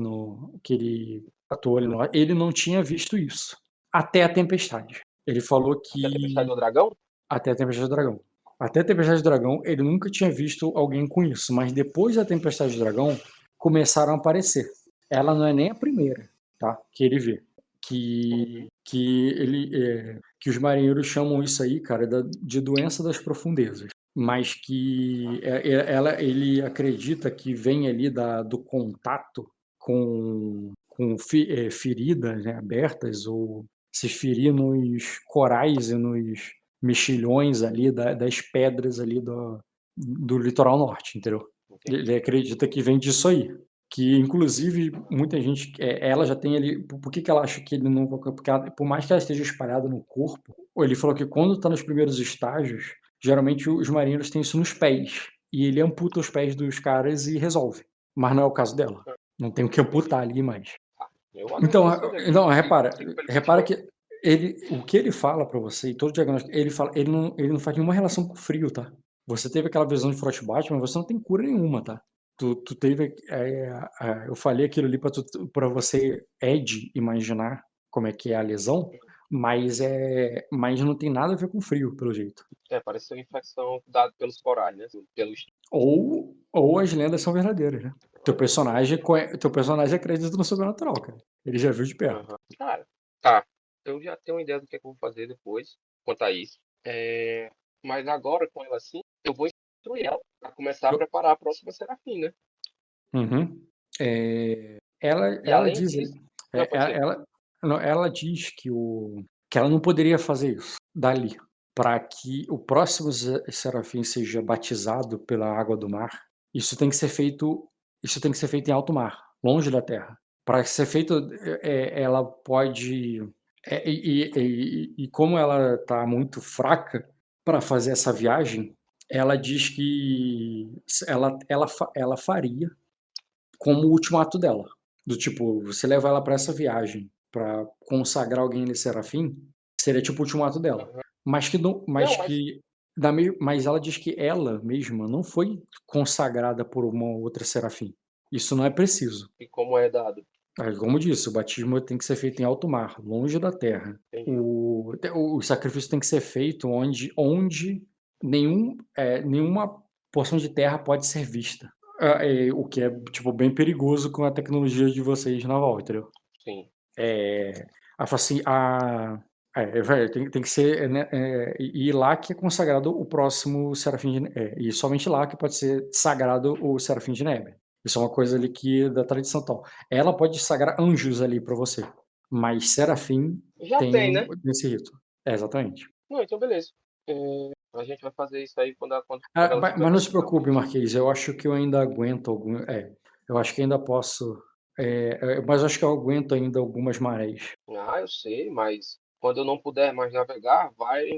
que ele atuou ali ele não tinha visto isso, até a tempestade. Ele falou que... Até a tempestade do dragão? Até a Tempestade do Dragão. Até a Tempestade do Dragão, ele nunca tinha visto alguém com isso, mas depois da Tempestade do Dragão, começaram a aparecer. Ela não é nem a primeira, tá? Que ele vê. Que os marinheiros chamam isso aí, cara, de doença das profundezas. Mas que ele acredita que vem ali do contato com feridas, né, abertas, ou se ferir nos corais e nos mexilhões ali das pedras ali do litoral norte, entendeu? Ele acredita que vem disso aí. Que, inclusive, muita gente... ela já tem ali... Por que ela acha que ele não... Porque por mais que ela esteja espalhada no corpo, ele falou que quando está nos primeiros estágios, geralmente os marinheiros têm isso nos pés. E ele amputa os pés dos caras e resolve. Mas não é o caso dela. Não tem o que amputar ali mais. Então, repara que o que ele fala pra você, e todo o diagnóstico, ele não faz nenhuma relação com o frio, tá? Você teve aquela visão de frostbite, mas você não tem cura nenhuma, tá? Tu teve, eu falei aquilo ali pra você, Ed, imaginar como é que é a lesão, mas não tem nada a ver com frio, pelo jeito. Parece ser uma infecção dada pelos corais, né? Ou as lendas são verdadeiras, né? Teu personagem acredita no sobrenatural, cara. Ele já viu de perto. Cara, tá. eu já tenho uma ideia do que é que eu vou fazer depois, quanto a isso. Mas agora, com ela assim, eu vou instruir ela para começar a Eu- preparar a próxima Serafim, né? Uhum. Ela, E ela além diz, disso, não, é, pode ser. ela, não, ela diz que ela não poderia fazer isso dali, para que o próximo serafim seja batizado pela água do mar. Isso tem que ser feito, isso tem que ser feito em alto mar, longe da terra. Para ser feito, ela pode, e como ela está muito fraca para fazer essa viagem, ela diz que ela faria como o último ato dela. Do tipo, você leva ela para essa viagem para consagrar alguém nesse serafim, seria tipo o último ato dela. Aham. Mas que não, Não, mas mas que mas ela diz que ela mesma não foi consagrada por uma outra serafim. Isso não é preciso. e como é dado? Como eu disse, o batismo tem que ser feito em alto mar, longe da terra. Entendi. O sacrifício tem que ser feito onde nenhuma porção de terra pode ser vista. O que é, tipo, bem perigoso com a tecnologia de vocês naval, entendeu? Sim. É, ela fala assim, velho, tem que ser, né, e lá que é consagrado o próximo Serafim e somente lá que pode ser sagrado o Serafim de Nébia. Isso é uma coisa ali que da tradição tal. Ela pode sagrar anjos ali para você, mas Serafim Já tem tem, né? nesse rito. Exatamente. Não, então beleza. A gente vai fazer isso aí quando ela estiver Mas não se batizando. preocupe, Marquês, eu acho que eu ainda aguento eu acho que ainda posso, mas eu acho que eu aguento ainda algumas marés. Ah, eu sei, mas quando eu não puder mais navegar,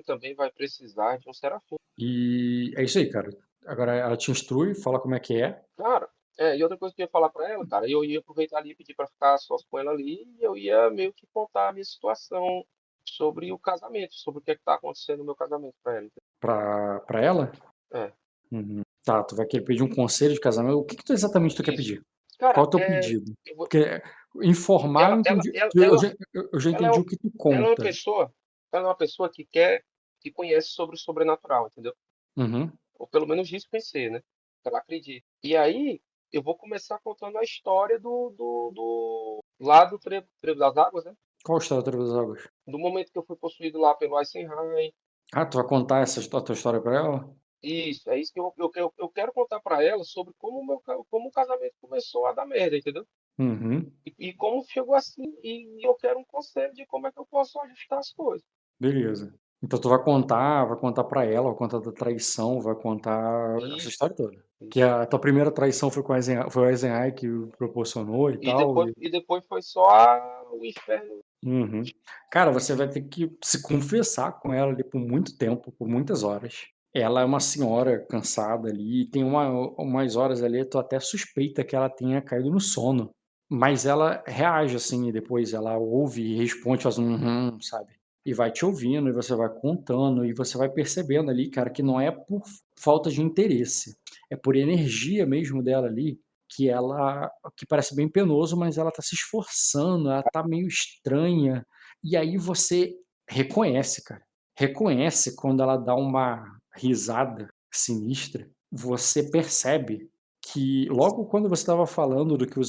também vai precisar de um serafim. E é isso aí, cara. Agora ela te instrui, fala como é que é. Cara, e outra coisa que eu ia falar pra ela, cara, eu ia aproveitar ali e pedir pra ficar sós com ela ali, e eu ia meio que contar a minha situação sobre o casamento, sobre o que é que tá acontecendo no meu casamento pra ela. Pra ela? É, Uhum. Tá, tu vai querer pedir um conselho de casamento. O que que tu exatamente tu quer isso. pedir? Qual Cara, é o teu pedido? eu vou- Porque informar eu entendi, eu já ela é, entendi o que tu ela é uma conta. pessoa, que conhece sobre o sobrenatural, entendeu? Uhum. Ou pelo menos diz conhecer, né? Ela acredita. E aí, eu vou começar contando a história lá do Trevo das Águas, né? Qual a história da Trevo das Águas? Do momento que eu fui possuído lá pelo Eisenheim. Tu vai contar a tua história pra ela? Isso, é isso que eu quero contar para ela sobre como o casamento começou a dar merda, entendeu? Uhum. E como chegou assim, e eu quero um conselho de como é que eu posso ajustar as coisas. Beleza. Então tu vai contar pra ela, vai contar da traição, vai contar essa Isso, história toda. Que isso. a tua primeira traição foi com foi o Eisenhower que proporcionou e tal. E depois foi só o inferno. Uhum. Cara, você vai ter que se confessar com ela ali por muito tempo, por muitas horas. Ela é uma senhora cansada ali, e tem umas horas ali, tu até suspeita que ela tenha caído no sono. Mas ela reage assim, e depois ela ouve e responde, faz um sabe? E vai te ouvindo, e você vai contando, e você vai percebendo ali, cara, que não é por falta de interesse, é por energia mesmo dela ali, que ela que parece bem penoso, mas ela tá se esforçando, ela tá meio estranha, e aí você reconhece, cara. Reconhece quando ela dá uma risada sinistra, você percebe que logo quando você estava falando do que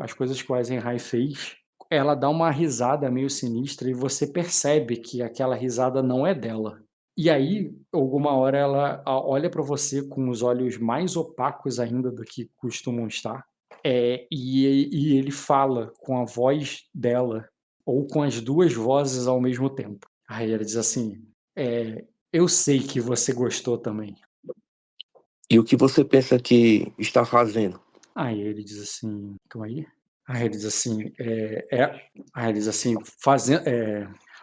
as coisas que o Eisenheim fez, ela dá uma risada meio sinistra e você percebe que aquela risada não é dela. E aí, alguma hora ela olha para você com os olhos mais opacos ainda do que costumam estar, e ele fala com a voz dela, ou com as 2 vozes ao mesmo tempo. Aí ele diz assim: "Eu sei que você gostou também". E o que você pensa que está fazendo? Aí ele diz assim: "Calma aí". Aí ele diz assim, aí ele diz assim: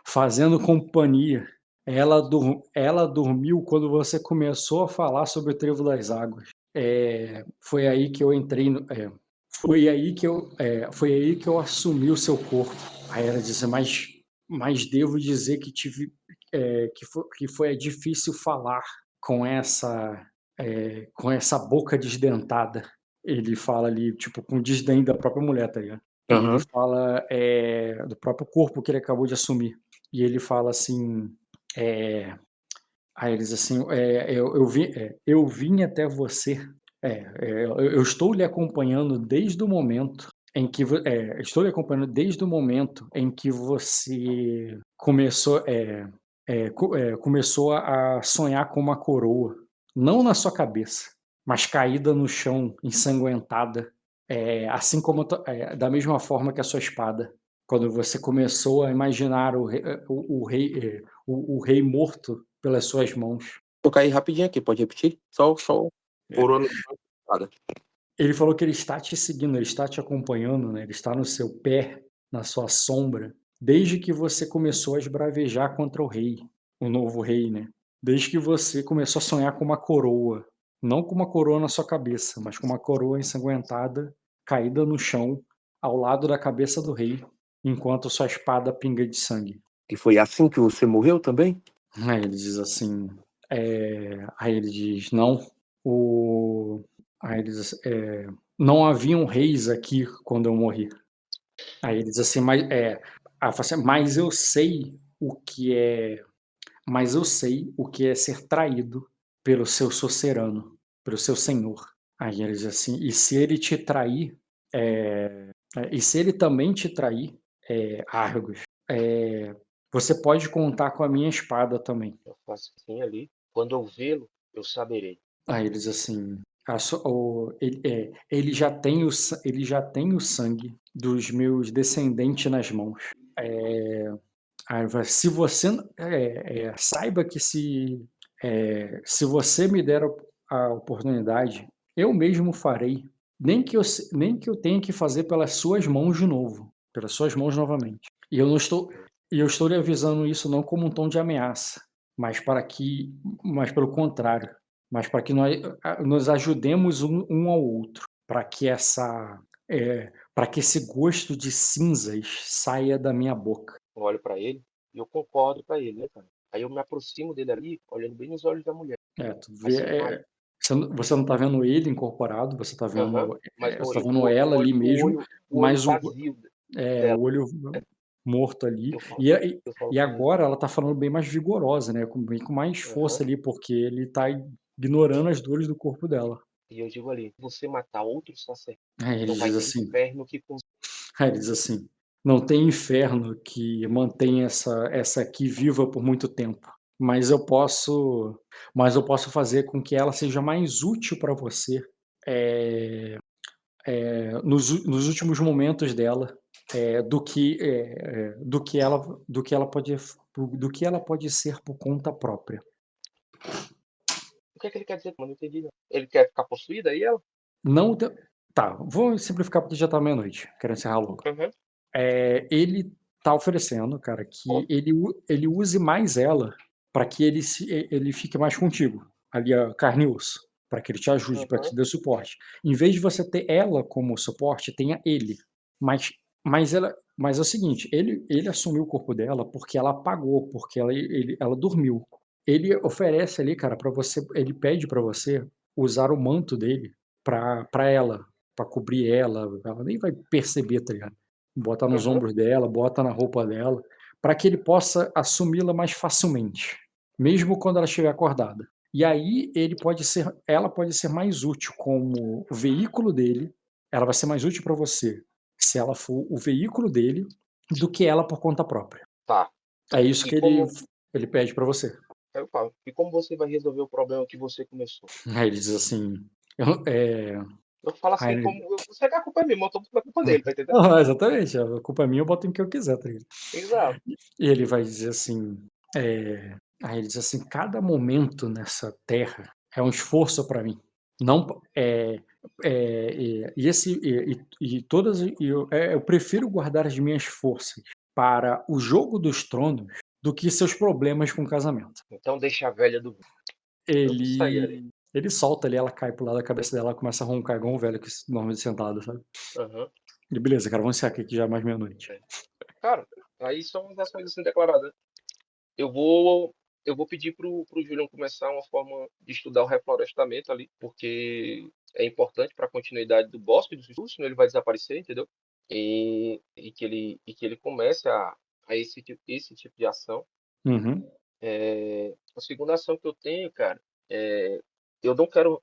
"Fazendo companhia. Ela dormiu quando você começou a falar sobre o Trevo das Águas. Foi aí que eu entrei no foi aí que eu assumi o seu corpo". Aí ela diz: "Mas devo dizer que tive, que foi difícil falar com com essa boca desdentada". Ele fala ali, tipo, com desdém da própria mulher, tá ligado? E ele Aham. fala, do próprio corpo que ele acabou de assumir. E ele fala assim, eh, aí eles assim, eu vim até você, eu estou lhe acompanhando desde o momento estou lhe acompanhando desde o momento em que você começou, começou a sonhar com uma coroa, não na sua cabeça, mas caída no chão, ensanguentada, assim como da mesma forma que a sua espada. Quando você começou a imaginar o rei morto pelas suas mãos. Eu caí rapidinho aqui, pode repetir? Só coroa no nada. Ele falou que ele está te seguindo, ele está te acompanhando, né? Ele está no seu pé, na sua sombra, desde que você começou a esbravejar contra o rei, o novo rei, né? Desde que você começou a sonhar com uma coroa, não com uma coroa na sua cabeça, mas com uma coroa ensanguentada, caída no chão, ao lado da cabeça do rei, enquanto sua espada pinga de sangue. E foi assim que você morreu também? Aí ele diz assim, aí ele diz, não, o... Aí ele diz, não haviam reis aqui quando eu morri. Aí ele diz assim, mas eu sei o que é, mas eu sei o que é ser traído pelo seu socerano, pelo seu senhor. Aí ele diz assim, e se ele te trair, e se ele também te trair, Argos, você pode contar com a minha espada também. Eu faço assim ali. Quando eu vê-lo, eu saberei. Aí ele diz assim, ele já tem o sangue dos meus descendentes nas mãos. Aí ele fala, se você saiba que se você me der a oportunidade, eu mesmo farei, nem que eu tenha que fazer pelas suas mãos de novo, pelas suas mãos novamente. E eu estou lhe avisando isso não como um tom de ameaça, mas mas pelo contrário, mas para que nós nos ajudemos um ao outro, para que esse gosto de cinzas saia da minha boca. Eu olho para ele e eu concordo para ele, né, cara? Aí eu me aproximo dele ali, olhando bem nos olhos da mulher. Tu vê, Assim, você não tá vendo ele incorporado, aham, mas você tá vendo eu ela ali olho pro mesmo, o olho mas vazio o dela. olho morto ali. Eu falo, eu falo E para ele, agora ela tá falando bem mais vigorosa, né? Bem com mais força aham, ali, porque ele tá ignorando as dores do corpo dela. e eu digo ali, você matar outro sacerdote, Aí ele não vai diz ter assim, inferno que aí ele diz assim, não tem inferno que mantenha essa aqui viva por muito tempo, mas eu posso fazer com que ela seja mais útil para você, eh nos últimos momentos dela, do que ela pode do que ela pode ser por conta própria. O que é que ele quer dizer? Eu não entendi não. Ele quer ficar possuída aí ela? Não te Tá, vou simplificar porque já tá meia-noite, quero encerrar logo. Aham. Ele tá oferecendo, cara, Ó, que ele use mais ela para que ele fique mais contigo, ali a carne e osso, para que ele te ajude, para que aham, te dê suporte. Em vez de você ter ela como suporte, tenha ele. Mas mas é o seguinte, ele assumiu o corpo dela porque ela apagou, porque ela dormiu. Ele oferece ali, cara, para você, ele pede para você usar o manto dele para ela, para cobrir ela nem vai perceber, tá ligado? Bota nos aham. ombros dela, bota na roupa dela, para que ele possa assumi-la mais facilmente, mesmo quando ela estiver acordada. E aí ela pode ser mais útil como veículo dele, ela vai ser mais útil para você se ela for o veículo dele do que ela por conta própria. Tá. É isso E que como ele pede para você. eu falo, e como você vai resolver o problema que você começou? Aí ele diz assim, eu, é, Eu falo aí assim, ele, como você que a culpa é minha, eu tô botando a culpa dele, tá entendendo? não, exatamente, a culpa é minha, eu boto em que eu quiser, tá ligado? Exato. E ele vai dizer assim, eh, aí ele diz assim: "Cada momento nessa terra é um esforço para mim. Não po e esse e todas e eu prefiro guardar as minhas forças para o jogo dos tronos do que seus problemas com o casamento". Então deixa a velha do eu vou sair ali. Ele solta ali, ela cai pro lado da cabeça dela, ela começa a roncar igual um velho que dorme sentado, sabe. Aham. Ele: "Beleza, cara, vamos encerrar aqui que já é mais meia-noite". É. Cara, aí são as ações assim declaradas. Eu vou eu vou pedir pro Julião começar uma forma de estudar o reflorestamento ali, porque é importante para a continuidade do bosque dos estudos, senão ele vai desaparecer, entendeu? E que ele comece a esse tipo de ação. Uhum. A segunda ação que eu tenho, cara, é, eu não quero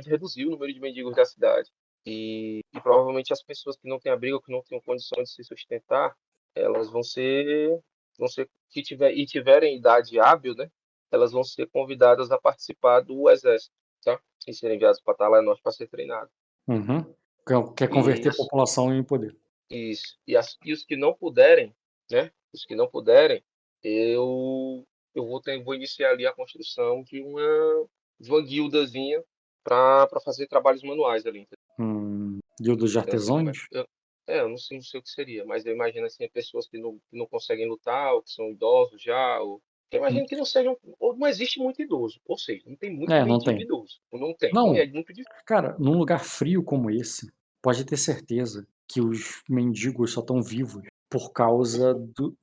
reduzir o número de mendigos da cidade. E provavelmente as pessoas que não têm abrigo, que não têm condições de se sustentar, elas vão ser e tiverem idade hábil, né? Elas vão ser convidadas a participar do exército, tá? E serem enviadas para Talha-Norte para ser treinado. Uhum. Quer E converter a população em poder. isso. E os que não puderem, né? Os que não puderem, vou iniciar ali a construção de uma guildazinha para fazer trabalhos manuais ali. Guilda de Eu não sei como artesãos? eu não sei o que seria, mas eu imagino assim, pessoas que não conseguem lutar, ou que são idosos já, ou eu Hum. imagino que não sejam, ou não existe muito idoso, ou seja, não tem muito Não mendigo tem. idoso, ou não tem, Não, é muito difícil. cara, num lugar frio como esse, pode ter certeza que os mendigos só estão vivos por causa do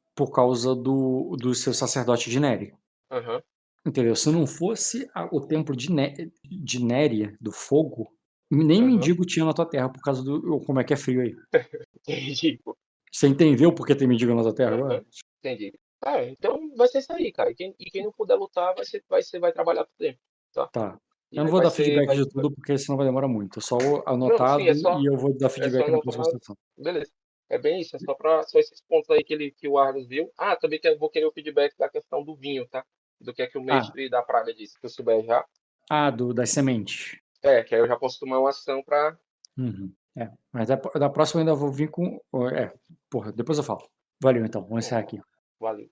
seu sacerdote de Neri. Aham, Entendeu? Se não fosse o templo de Néria, do fogo, nem aham, mendigo tinha na tua terra por causa do como é que é frio aí. entendi, pô. Você entendeu por que tem mendigo na tua terra agora? Aham, entendi. Ah, então vai ser isso aí, cara. E quem não puder lutar vai trabalhar por dentro, tá? Tá. E Eu não aí vou vai dar ser, feedback vai, de tudo, porque senão vai demorar muito. É só o não, sim, anotado e eu vou dar é só feedback na próxima anotar, sessão. beleza. É bem isso, só esses pontos aí que o Arlos viu. Ah, também que eu vou querer o feedback da questão do vinho, tá? Do que é que o Ah, mestre da praga disse, que eu souber já. das sementes. Que aí eu já posso tomar uma ação pra. Uhum. Mas da próxima eu ainda vou vir com. Porra, depois eu falo. Valeu então, vamos encerrar aqui. Valeu.